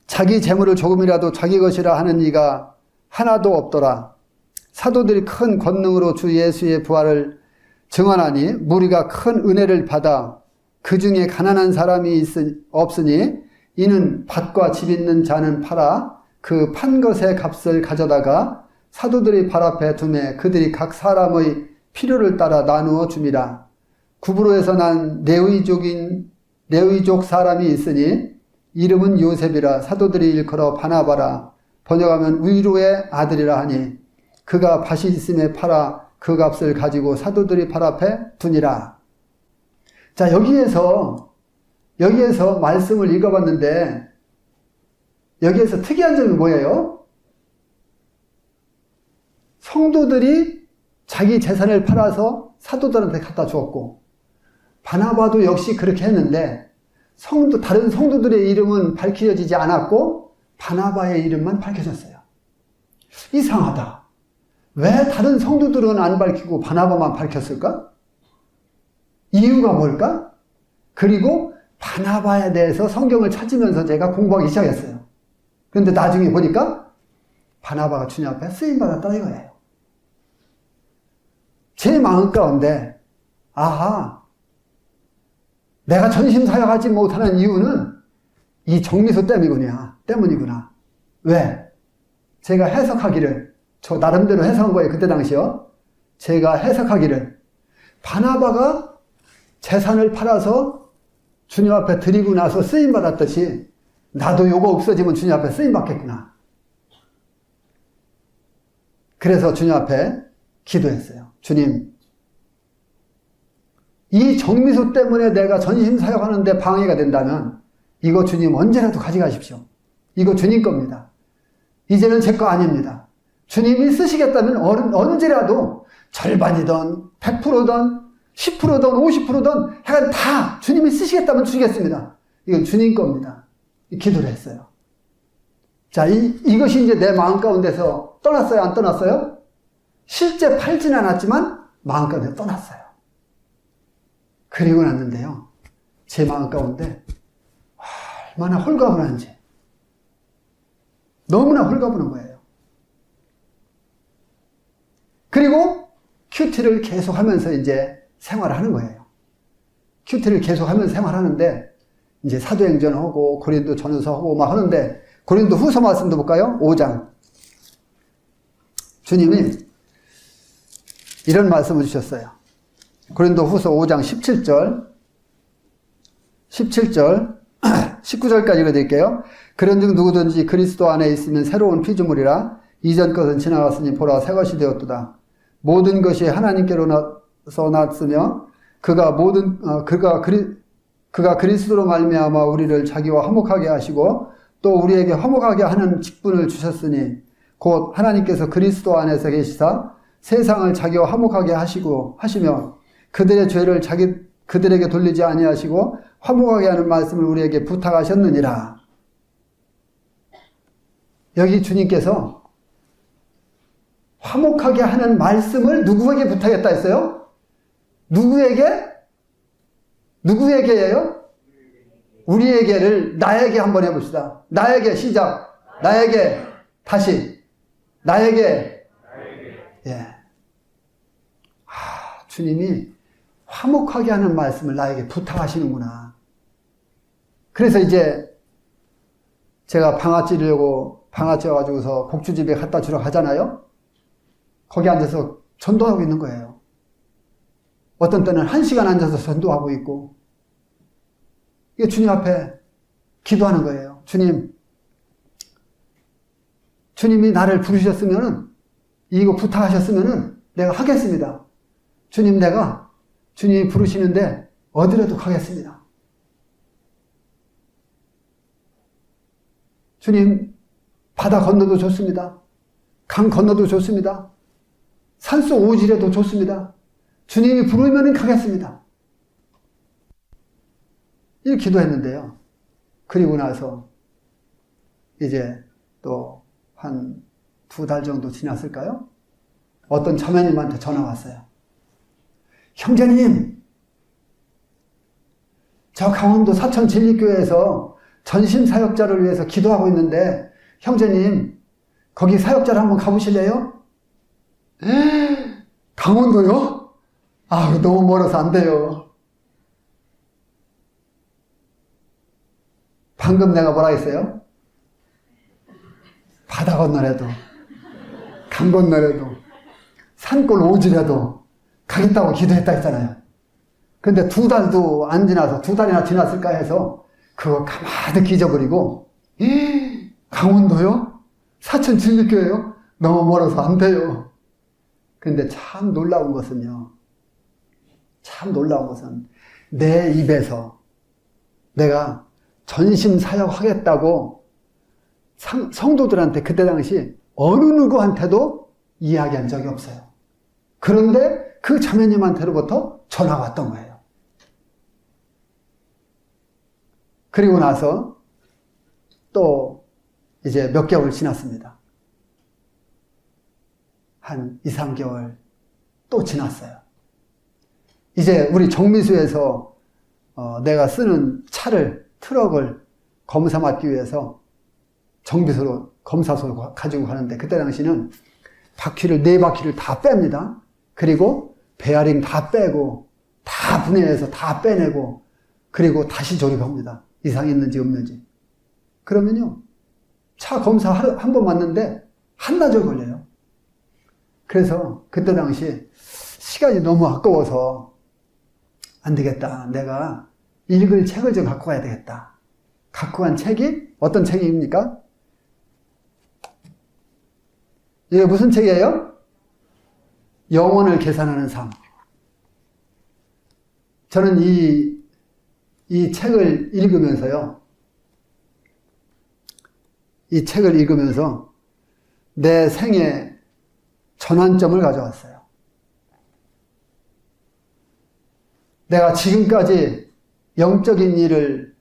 자기 재물을 조금이라도 자기 것이라 하는 이가 하나도 없더라. 사도들이 큰 권능으로 주 예수의 부활을 증언하니 무리가 큰 은혜를 받아 그 중에 가난한 사람이 없으니 이는 밭과 집 있는 자는 팔아 그 판 것의 값을 가져다가 사도들이 발 앞에 두매 그들이 각 사람의 필요를 따라 나누어 줌이라. 구브로에서 난 레위족 사람이 있으니 이름은 요셉이라. 사도들이 일컬어 바나바라. 번역하면 위로의 아들이라 하니 그가 밭이 있음에 팔아 그 값을 가지고 사도들이 발 앞에 두니라. 자, 여기에서 말씀을 읽어봤는데 여기에서 특이한 점이 뭐예요? 성도들이 자기 재산을 팔아서 사도들한테 갖다 주었고 바나바도 역시 그렇게 했는데 다른 성도들의 이름은 밝혀지지 않았고 바나바의 이름만 밝혀졌어요. 이상하다. 왜 다른 성도들은 안 밝히고 바나바만 밝혔을까? 이유가 뭘까? 그리고 바나바에 대해서 성경을 찾으면서 제가 공부하기 시작했어요. 그런데 나중에 보니까 바나바가 주님 앞에 쓰임받았다 이거예요. 제 마음 가운데 아하, 내가 전심사역하지 못하는 이유는 이 정미소 때문이구나. 왜? 제가 해석하기를, 저 나름대로 해석한 거예요. 그때 당시요. 제가 해석하기를 바나바가 재산을 팔아서 주님 앞에 드리고 나서 쓰임받았듯이 나도 요거 없어지면 주님 앞에 쓰임받겠구나. 그래서 주님 앞에 기도했어요. 주님, 이 정미소 때문에 내가 전심 사역하는데 방해가 된다면 이거 주님 언제라도 가져가십시오. 이거 주님 겁니다. 이제는 제 거 아닙니다. 주님이 쓰시겠다면 언제라도 절반이든 100%든 10%든 50%든 하여간 다 주님이 쓰시겠다면 주시겠습니다. 이건 주님 겁니다. 기도를 했어요. 자, 이것이 이제 내 마음 가운데서 떠났어요? 안 떠났어요? 실제 팔진 않았지만 마음 가운데 떠났어요. 그리고 났는데요. 제 마음 가운데 얼마나 홀가분한지. 너무나 홀가분한 거예요. 그리고 큐티를 계속하면서 이제 생활을 하는 거예요. 큐티를 계속하면서 생활하는데 이제 사도행전 하고 고린도 전서 하고 막 하는데 고린도 후서 말씀도 볼까요? 5장. 주님이 이런 말씀을 주셨어요. 고린도 후서 5장 17절 19절까지 읽어드릴게요. 그런즉 누구든지 그리스도 안에 있으면 새로운 피조물이라 이전 것은 지나갔으니 보라 새 것이 되었도다. 모든 것이 하나님께로서 났으며 그가 그가 그리스도로 말미암아 우리를 자기와 화목하게 하시고 또 우리에게 화목하게 하는 직분을 주셨으니 곧 하나님께서 그리스도 안에서 계시사 세상을 자기와 화목하게 하시며 그들의 죄를 그들에게 돌리지 아니하시고 화목하게 하는 말씀을 우리에게 부탁하셨느니라. 여기 주님께서 화목하게 하는 말씀을 누구에게 부탁했다 했어요? 누구에게예요? 우리에게를 나에게 한번 해봅시다. 나에게 시작. 나에게 다시. 나에게. 예. 주님이 화목하게 하는 말씀을 나에게 부탁하시는구나. 그래서 이제 제가 방아 찌르려고 방아 찌어가지고서 복주집에 갖다 주러 가잖아요. 거기 앉아서 전도하고 있는 거예요. 어떤 때는 1시간 앉아서 전도하고 있고, 이게 주님 앞에 기도하는 거예요. 주님이 나를 부르셨으면은, 이거 부탁하셨으면은 내가 하겠습니다. 주님이 부르시는데 어디라도 가겠습니다. 주님, 바다 건너도 좋습니다. 강 건너도 좋습니다. 산속 오지라도 좋습니다. 주님이 부르면은 가겠습니다. 이렇게 기도했는데요. 그리고 나서 이제 또 한 2달 정도 지났을까요? 어떤 자매님한테 전화 왔어요. 형제님, 저 강원도 사천 진리교회에서 전심 사역자를 위해서 기도하고 있는데 형제님, 거기 사역자를 한번 가보실래요? 강원도요? 너무 멀어서 안 돼요. 방금 내가 뭐라 했어요? 바다 건너라도, 강 건너라도, 산골 오지라도 가겠다고 기도했다 했잖아요. 근데 2달도 안 지나서 2달이나 지났을까 해서 그거 가만히 잊어버리고, 강원도요? 사천 진리교회요? 너무 멀어서 안 돼요. 근데 참 놀라운 것은 내 입에서 내가 전심 사역하겠다고 성도들한테 그때 당시 어느 누구한테도 이야기한 적이 없어요. 그런데 그 자매님한테로부터 전화가 왔던 거예요. 그리고 나서 또 이제 몇 개월 지났습니다. 한 2, 3개월 또 지났어요. 이제 우리 정미수에서 내가 쓰는 트럭을 검사 맡기 위해서 정비소로 검사소로 가지고 가는데 그때 당시는 4바퀴를 다 뺍니다. 그리고 베어링 다 빼고 다 분해해서 다 빼내고 그리고 다시 조립합니다. 이상이 있는지 없는지. 그러면요, 차 검사 한 번 맞는데 한나절 걸려요. 그래서 그때 당시 시간이 너무 아까워서 안 되겠다. 내가 읽을 책을 좀 갖고 가야 되겠다. 갖고 간 책이 어떤 책입니까? 이게 무슨 책이에요? 영혼을 계산하는 삶. 저는 이 책을 읽으면서요, 이 책을 읽으면서 내 생애 전환점을 가져왔어요. 내가 지금까지 영적인 일을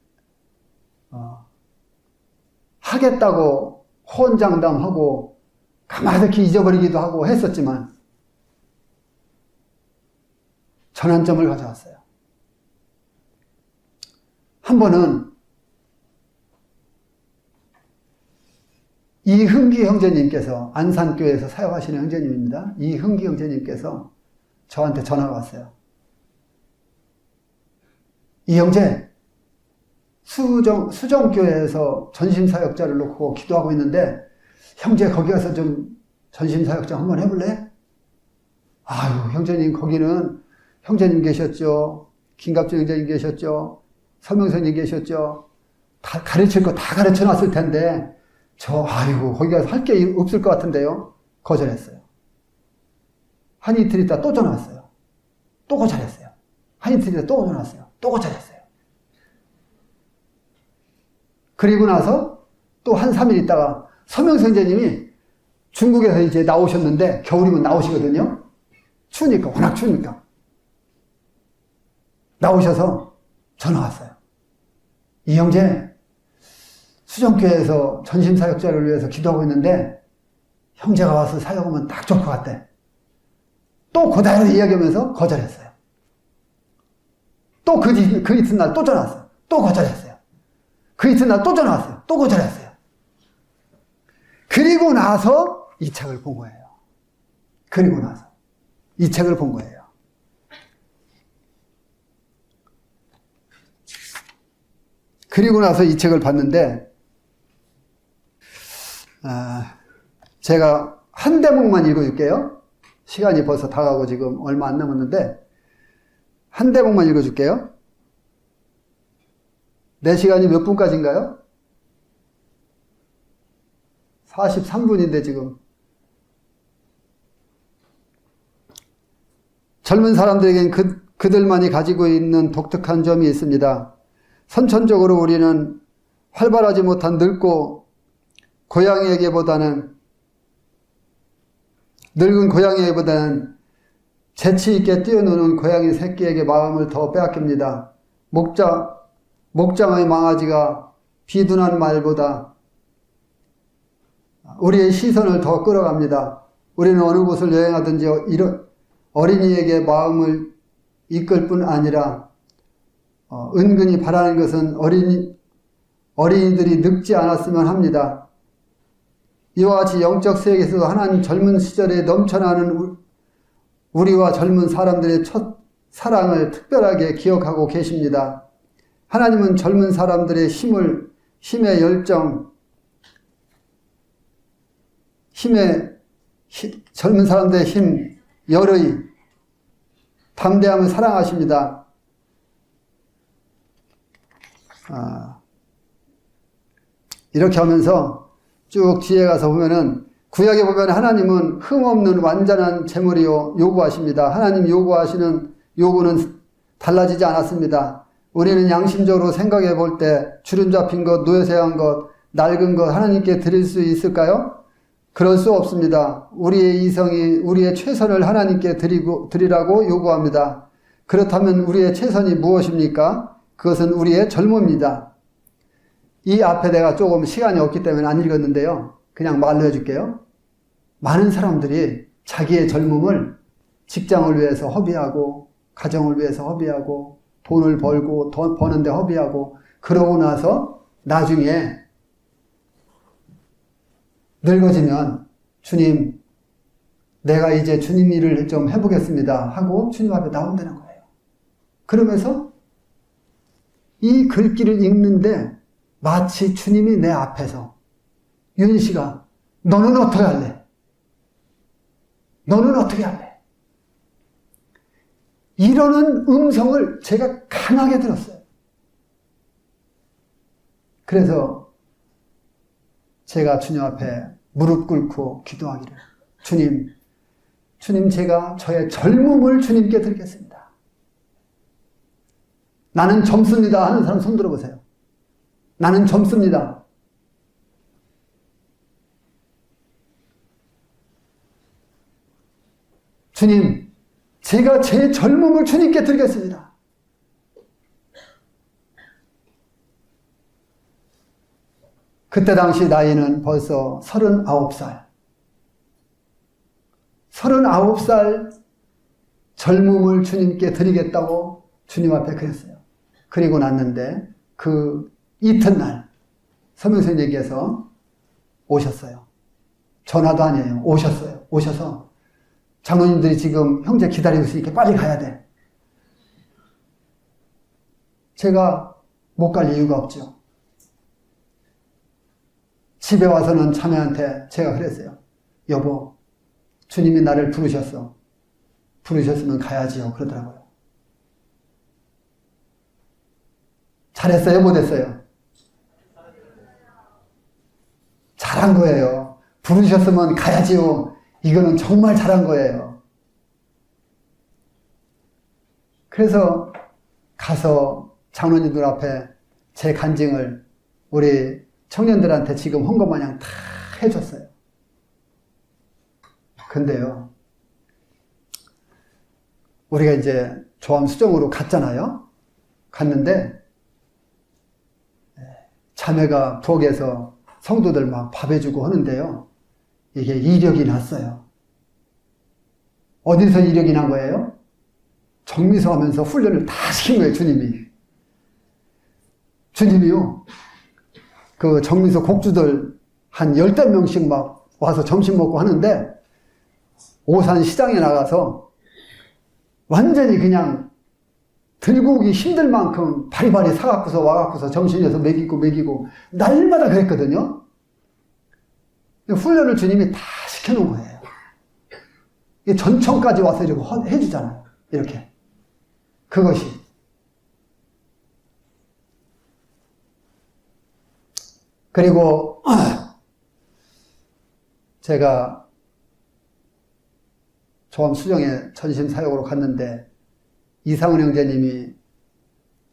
하겠다고 호언장담하고 가만히 잊어버리기도 하고 했었지만 전환점을 가져왔어요. 한 번은 이흥기 형제님께서 안산교회에서 사역하시는 형제님입니다. 이흥기 형제님께서 저한테 전화가 왔어요. 이 형제, 수정교회에서 전심사역자를 놓고 기도하고 있는데 형제 거기 가서 좀 전심사역자 한번 해볼래? 아유, 형제님 거기는 형제님 계셨죠. 김갑주 형제님 계셨죠. 서명선님 계셨죠. 다 가르칠 거 다 가르쳐 놨을 텐데 거기 가서 할 게 없을 것 같은데요. 거절했어요. 한 이틀 있다 또 전화 왔어요. 또 거절했어요. 한 이틀 있다 또 전화 왔어요. 또 거절했어요. 그리고 나서 또 한 3일 있다가 서명선생님이 중국에서 이제 나오셨는데, 겨울이면 나오시거든요. 추우니까, 워낙 추우니까. 나오셔서 전화 왔어요. 이 형제, 수정교회에서 전심사역자를 위해서 기도하고 있는데 형제가 와서 사역하면 딱 좋을 것 같대. 또 그대로 이야기하면서 거절했어요. 또 그 이튿날 또 전화 왔어요. 또 거절했어요. 그 이튿날 또 전화 왔어요. 또 거절했어요. 그리고 나서 이 책을 본 거예요. 그리고 나서 이 책을 본 거예요. 그리고 나서 이 책을 봤는데, 제가 한 대목만 읽어줄게요. 시간이 벌써 다 가고 지금 얼마 안 남았는데, 한 대목만 읽어줄게요. 내 시간이 몇 분까지인가요? 43분인데 지금. 젊은 사람들에겐 그들만이 가지고 있는 독특한 점이 있습니다. 선천적으로 우리는 활발하지 못한 늙은 고양이에게보다는 재치 있게 뛰어노는 고양이 새끼에게 마음을 더 빼앗깁니다. 목장의 망아지가 비둔한 말보다 우리의 시선을 더 끌어갑니다. 우리는 어느 곳을 여행하든지 어린이에게 마음을 이끌 뿐 아니라 은근히 바라는 것은 어린이들이 늙지 않았으면 합니다. 이와 같이 영적 세계에서도 하나님 젊은 시절에 넘쳐나는 우리와 젊은 사람들의 첫 사랑을 특별하게 기억하고 계십니다. 하나님은 젊은 사람들의 힘의 열정, 젊은 사람들의 힘, 열의, 담대함을 사랑하십니다. 이렇게 하면서 쭉 뒤에 가서 보면은, 구약에 보면 하나님은 흠없는 완전한 제물이요 요구하십니다. 하나님 요구하시는 요구는 달라지지 않았습니다. 우리는 양심적으로 생각해 볼 때 주름 잡힌 것, 노쇠한 것, 낡은 것 하나님께 드릴 수 있을까요? 그럴 수 없습니다. 우리의 이성이 우리의 최선을 하나님께 드리라고 요구합니다. 그렇다면 우리의 최선이 무엇입니까? 그것은 우리의 젊음입니다. 이 앞에 내가 조금 시간이 없기 때문에 안 읽었는데요. 그냥 말로 해줄게요. 많은 사람들이 자기의 젊음을 직장을 위해서 허비하고, 가정을 위해서 허비하고, 돈을 벌고, 돈 버는데 허비하고, 그러고 나서 나중에 늙어지면 주님, 내가 이제 주님 일을 좀 해보겠습니다 하고 주님 앞에 나온다는 거예요. 그러면서 이 글귀를 읽는데 마치 주님이 내 앞에서, 윤씨가 너는 어떻게 할래? 너는 어떻게 할래? 이러는 음성을 제가 강하게 들었어요. 그래서 제가 주님 앞에 무릎 꿇고 기도하기를, 주님 제가 저의 젊음을 주님께 드리겠습니다. 나는 젊습니다 하는 사람 손 들어보세요. 나는 젊습니다. 주님, 제가 제 젊음을 주님께 드리겠습니다. 그때 당시 나이는 벌써 39살. 39살 젊음을 주님께 드리겠다고 주님 앞에 그랬어요. 그리고 났는데 그 이튿날 서명선생님께서 오셨어요. 전화도 아니에요. 오셨어요. 오셔서 장로님들이 지금 형제 기다리고 있으니까 빨리 가야 돼. 제가 못 갈 이유가 없죠. 집에 와서는 자매한테 제가 그랬어요. 여보, 주님이 나를 부르셨어. 부르셨으면 가야지요. 그러더라고요. 잘했어요? 못했어요? 잘한 거예요. 부르셨으면 가야지요. 이거는 정말 잘한 거예요. 그래서 가서 장로님들 앞에 제 간증을 우리 청년들한테 지금 헌 것 마냥 다 해줬어요. 근데요, 우리가 이제 조암 수정으로 갔잖아요. 갔는데 자매가 부엌에서 성도들 막 밥 해주고 하는데요, 이게 이력이 났어요. 어디서 이력이 난 거예요? 정미소 하면서 훈련을 다 시킨 거예요, 주님이. 주님이요, 그 정미소 곡주들 한 10명씩 막 와서 점심 먹고 하는데, 오산 시장에 나가서 완전히 그냥 들고 오기 힘들 만큼 바리바리 사갖고서 와갖고서 점심에서 먹이고 날마다 그랬거든요. 훈련을 주님이 다 시켜놓은 거예요. 전청까지 와서 이렇게 해주잖아요. 이렇게. 그것이. 그리고 제가 조암 수정에 전심 사역으로 갔는데 이상은 형제님이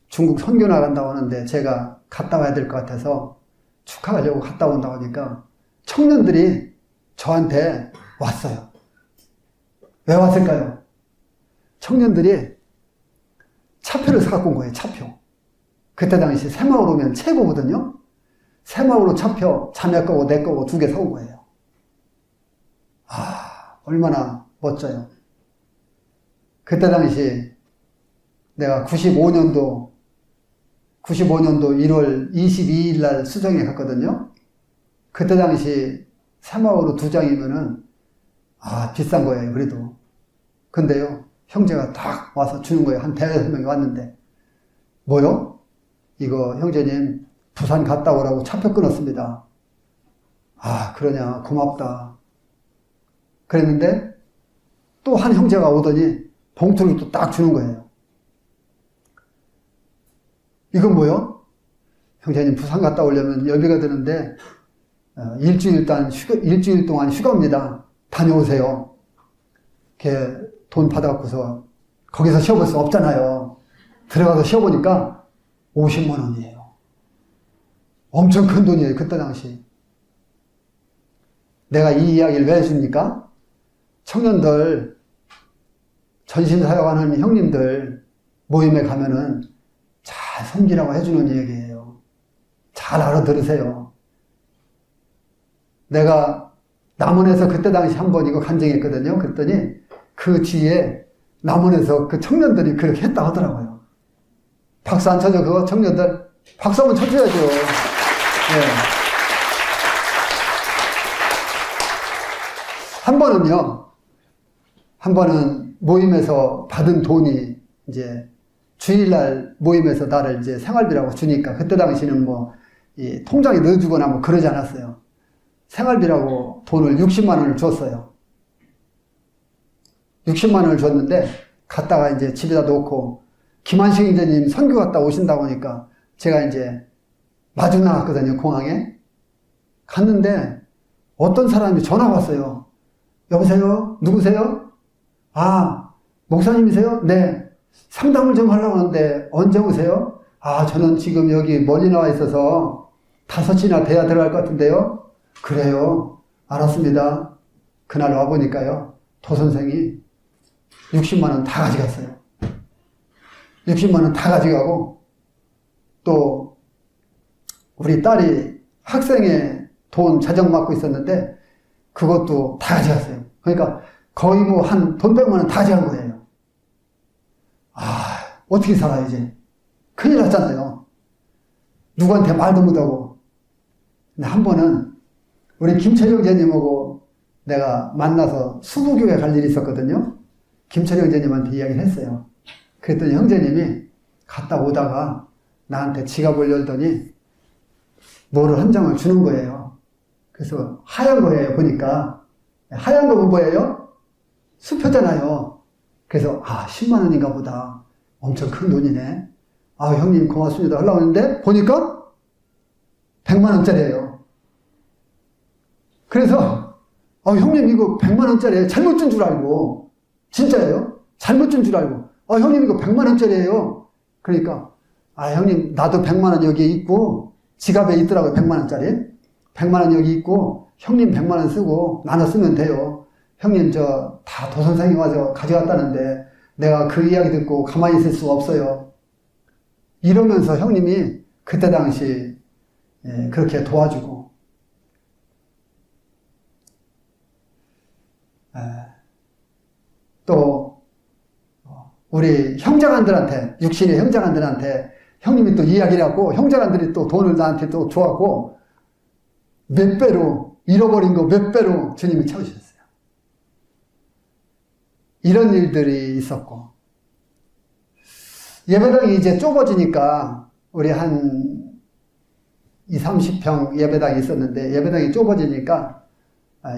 중국 선교 나간다고 하는데 제가 갔다 와야 될 것 같아서 축하하려고 갔다 온다고 하니까 청년들이 저한테 왔어요. 왜 왔을까요? 청년들이 차표를 사갖고 온 거예요. 차표. 그때 당시 새마을 오면 최고거든요. 새마을로 차표 자매 거고 내 거고 2개 사온 거예요. 아, 얼마나 멋져요. 그때 당시 내가 95년도 1월 22일 날 수정에 갔거든요. 그때 당시 새마을로 2장이면은 비싼 거예요. 그래도. 근데요, 형제가 딱 와서 주는 거예요. 한 5명이 왔는데, 뭐요? 이거 형제님 부산 갔다 오라고 차표 끊었습니다. 그러냐, 고맙다. 그랬는데 또 한 형제가 오더니 봉투를 또 딱 주는 거예요. 이건 뭐요? 형제님 부산 갔다 오려면 여비가 드는데 일주일 동안 휴가입니다. 다녀오세요. 이렇게 돈 받아갖고서 거기서 쉬어볼 수 없잖아요. 들어가서 쉬어보니까 50만 원이에요. 엄청 큰 돈이에요. 그때 당시. 내가 이 이야기를 왜 해줍니까? 청년들, 전심사역하는 형님들 모임에 가면은 잘 섬기라고 해주는 얘기예요. 잘 알아들으세요. 내가 남원에서 그때 당시 한번 이거 간증했거든요. 그랬더니 그 뒤에 남원에서 그 청년들이 그렇게 했다 하더라고요. 박수 안 쳐줘, 그거 청년들? 박수 한번 쳐줘야죠. 네. 한 번은 모임에서 받은 돈이 이제 주일날 모임에서 나를 이제 생활비라고 주니까 그때 당시는 뭐 이 통장에 넣어주거나 뭐 그러지 않았어요. 생활비라고 돈을 60만 원을 줬어요. 60만 원을 줬는데 갔다가 이제 집에다 놓고 김한식 형제님 선교 갔다 오신다고 하니까 제가 이제 마중 나갔거든요. 공항에. 갔는데 어떤 사람이 전화가 왔어요. 여보세요? 누구세요? 목사님이세요? 네. 상담을 좀 하려고 하는데 언제 오세요? 저는 지금 여기 멀리 나와 있어서 5시나 돼야 들어갈 것 같은데요. 그래요. 알았습니다. 그날 와보니까요, 도선생이 60만 원 다 가져갔어요. 60만 원 다 가져가고 또 우리 딸이 학생의 돈 자정 맡고 있었는데 그것도 다 가져갔어요. 그러니까 거의 뭐 한 돈 100만 원 다 가져간 거예요. 어떻게 살아 이제? 큰일 났잖아요. 누구한테 말도 못하고. 근데 한 번은 우리 김철영 형제님하고 내가 만나서 수부교회 갈 일이 있었거든요. 김철영 형제님한테 이야기를 했어요. 그랬더니 형제님이 갔다 오다가 나한테 지갑을 열더니 뭐를 한 장을 주는 거예요. 그래서 하얀 거예요. 보니까 하얀 거 뭐예요? 수표잖아요. 그래서 10만 원인가 보다. 엄청 큰 돈이네. 형님 고맙습니다 하려고 했는데 보니까 100만 원짜리예요. 그래서 형님 이거 100만 원짜리예요. 잘못 준 줄 알고. 진짜예요. 잘못 준 줄 알고. 형님 이거 100만 원짜리예요. 그러니까 형님 나도 100만 원 여기에 있고 지갑에 있더라고요. 100만 원짜리. 100만 원 여기 있고 형님 100만 원 쓰고 나눠 쓰면 돼요. 형님 저 다 도선생이 와서 가져갔다는데 내가 그 이야기 듣고 가만히 있을 수가 없어요. 이러면서 형님이 그때 당시 그렇게 도와주고 또 우리 형제간들한테 육신의 형제간들한테 형님이 또 이야기를 하고 형제간들이 또 돈을 나한테 또 줘갖고 몇 배로 잃어버린 거 몇 배로 주님이 채우셨어요. 이런 일들이 있었고 예배당이 이제 좁아지니까 우리 한 20, 30평 예배당이 있었는데 예배당이 좁아지니까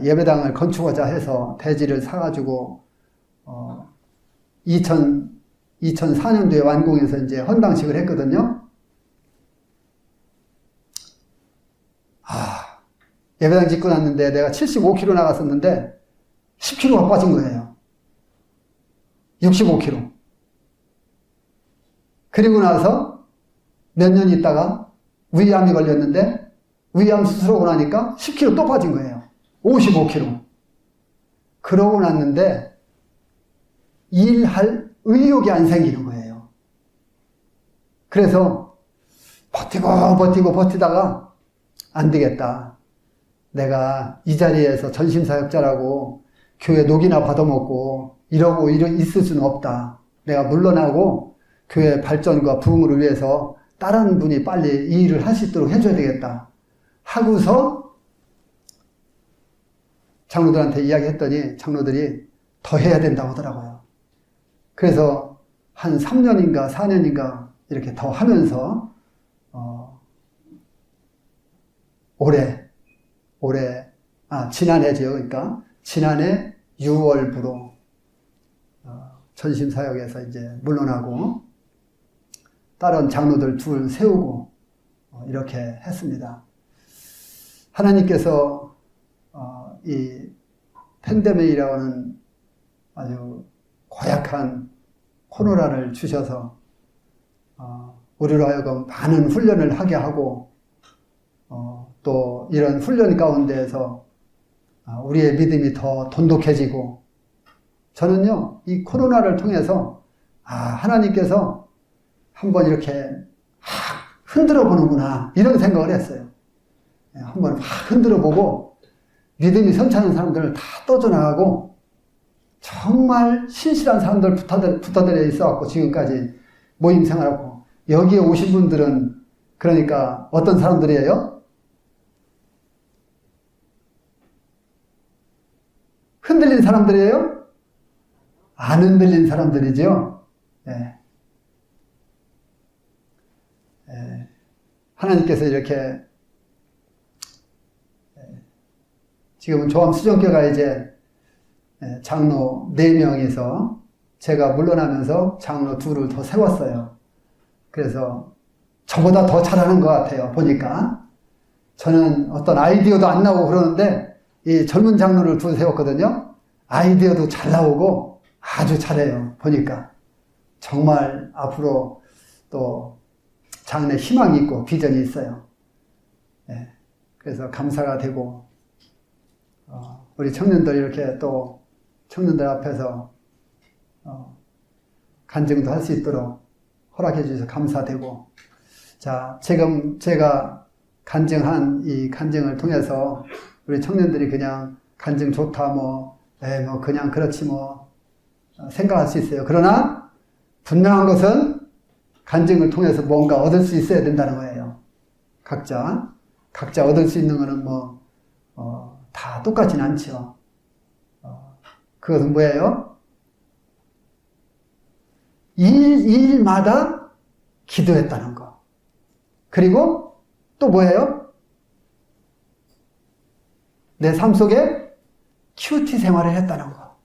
예배당을 건축하자 해서 대지를 사가지고 2004년도에 완공해서 이제 헌당식을 했거든요. 예배당 짓고 났는데 내가 75kg 나갔었는데 10kg가 빠진 거예요. 65kg. 그리고 나서 몇 년 있다가 위암이 걸렸는데 위암 수술하고 나니까 10kg 또 빠진 거예요. 55kg. 그러고 났는데 일할 의욕이 안 생기는 거예요. 그래서 버티다가 안 되겠다. 내가 이 자리에서 전심사역자라고 교회 녹이나 받아먹고 이러고 있을 수는 없다. 내가 물러나고 교회 발전과 부흥을 위해서 다른 분이 빨리 이 일을 할 수 있도록 해줘야 되겠다. 하고서 장로들한테 이야기했더니 장로들이 더 해야 된다고 하더라고요. 그래서 한 3년인가 4년인가 이렇게 더 하면서 지난해죠. 그러니까 지난해 6월부로 전심사역에서 이제 물러나고 다른 장로들 둘 세우고 이렇게 했습니다. 하나님께서 이 팬데믹이라고 하는 아주 고약한 코로나를 주셔서 우리로 하여금 많은 훈련을 하게 하고 또 이런 훈련 가운데에서 우리의 믿음이 더 돈독해지고 저는요 이 코로나를 통해서 하나님께서 한번 이렇게 흔들어 보는구나 이런 생각을 했어요. 한번 확 흔들어 보고 믿음이 선차는 사람들을 다 떠져나가고 정말 신실한 사람들 붙어들여 있어갖고 지금까지 모임 생활하고 여기에 오신 분들은 그러니까 어떤 사람들이에요? 흔들린 사람들이에요? 안 흔들린 사람들이죠. 하나님께서 이렇게 지금은 조암수정교가 이제 장로 4명이서 제가 물러나면서 장로 2를 더 세웠어요. 그래서 저보다 더 잘하는 것 같아요. 보니까 저는 어떤 아이디어도 안 나오고 그러는데 이 젊은 장로를 2 세웠거든요. 아이디어도 잘 나오고 아주 잘해요. 보니까 정말 앞으로 또 장래 희망이 있고 비전이 있어요. 그래서 감사가 되고 우리 청년들 이렇게 또 청년들 앞에서 간증도 할 수 있도록 허락해 주셔서 감사되고 자 지금 제가 간증한 이 간증을 통해서 우리 청년들이 그냥 간증 좋다 뭐 그냥 그렇지 뭐 생각할 수 있어요. 그러나 분명한 것은 간증을 통해서 뭔가 얻을 수 있어야 된다는 거예요. 각자 얻을 수 있는 거는 다 똑같진 않죠. 그것은 뭐예요? 일마다 기도했다는 거. 그리고 또 뭐예요? 내 삶 속에 큐티 생활을 했다는 거.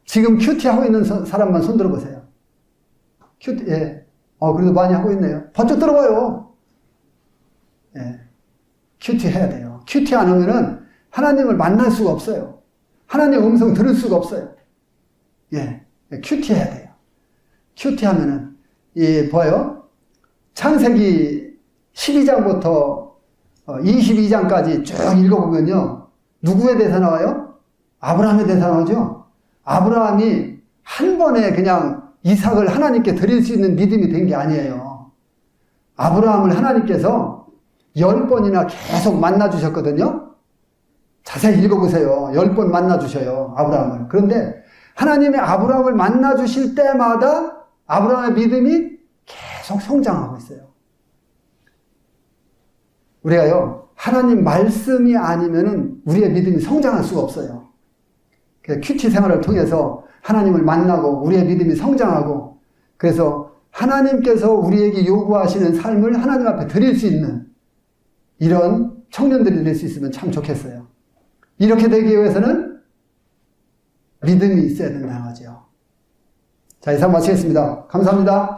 지금 큐티 하고 있는 사람만 손 들어보세요. 큐티, 그래도 많이 하고 있네요. 번쩍 들어봐요. 큐티 해야 돼요. 큐티 안 하면은 하나님을 만날 수가 없어요. 하나님의 음성 들을 수가 없어요. 큐티 해야 돼요. 큐티 하면은, 뭐예요? 창세기 12장부터 22장까지 쭉 읽어보면요. 누구에 대해서 나와요? 아브라함에 대해서 나오죠. 아브라함이 한 번에 그냥 이삭을 하나님께 드릴 수 있는 믿음이 된 게 아니에요. 아브라함을 하나님께서 10번이나 계속 만나주셨거든요. 자세히 읽어보세요. 10번 만나주셔요. 아브라함을. 그런데 하나님의 아브라함을 만나주실 때마다 아브라함의 믿음이 계속 성장하고 있어요. 우리가요, 하나님 말씀이 아니면은 우리의 믿음이 성장할 수가 없어요. 큐티 생활을 통해서 하나님을 만나고 우리의 믿음이 성장하고, 그래서 하나님께서 우리에게 요구하시는 삶을 하나님 앞에 드릴 수 있는 이런 청년들이 될 수 있으면 참 좋겠어요. 이렇게 되기 위해서는 믿음이 있어야 된다는 거죠. 자, 이상 마치겠습니다. 감사합니다.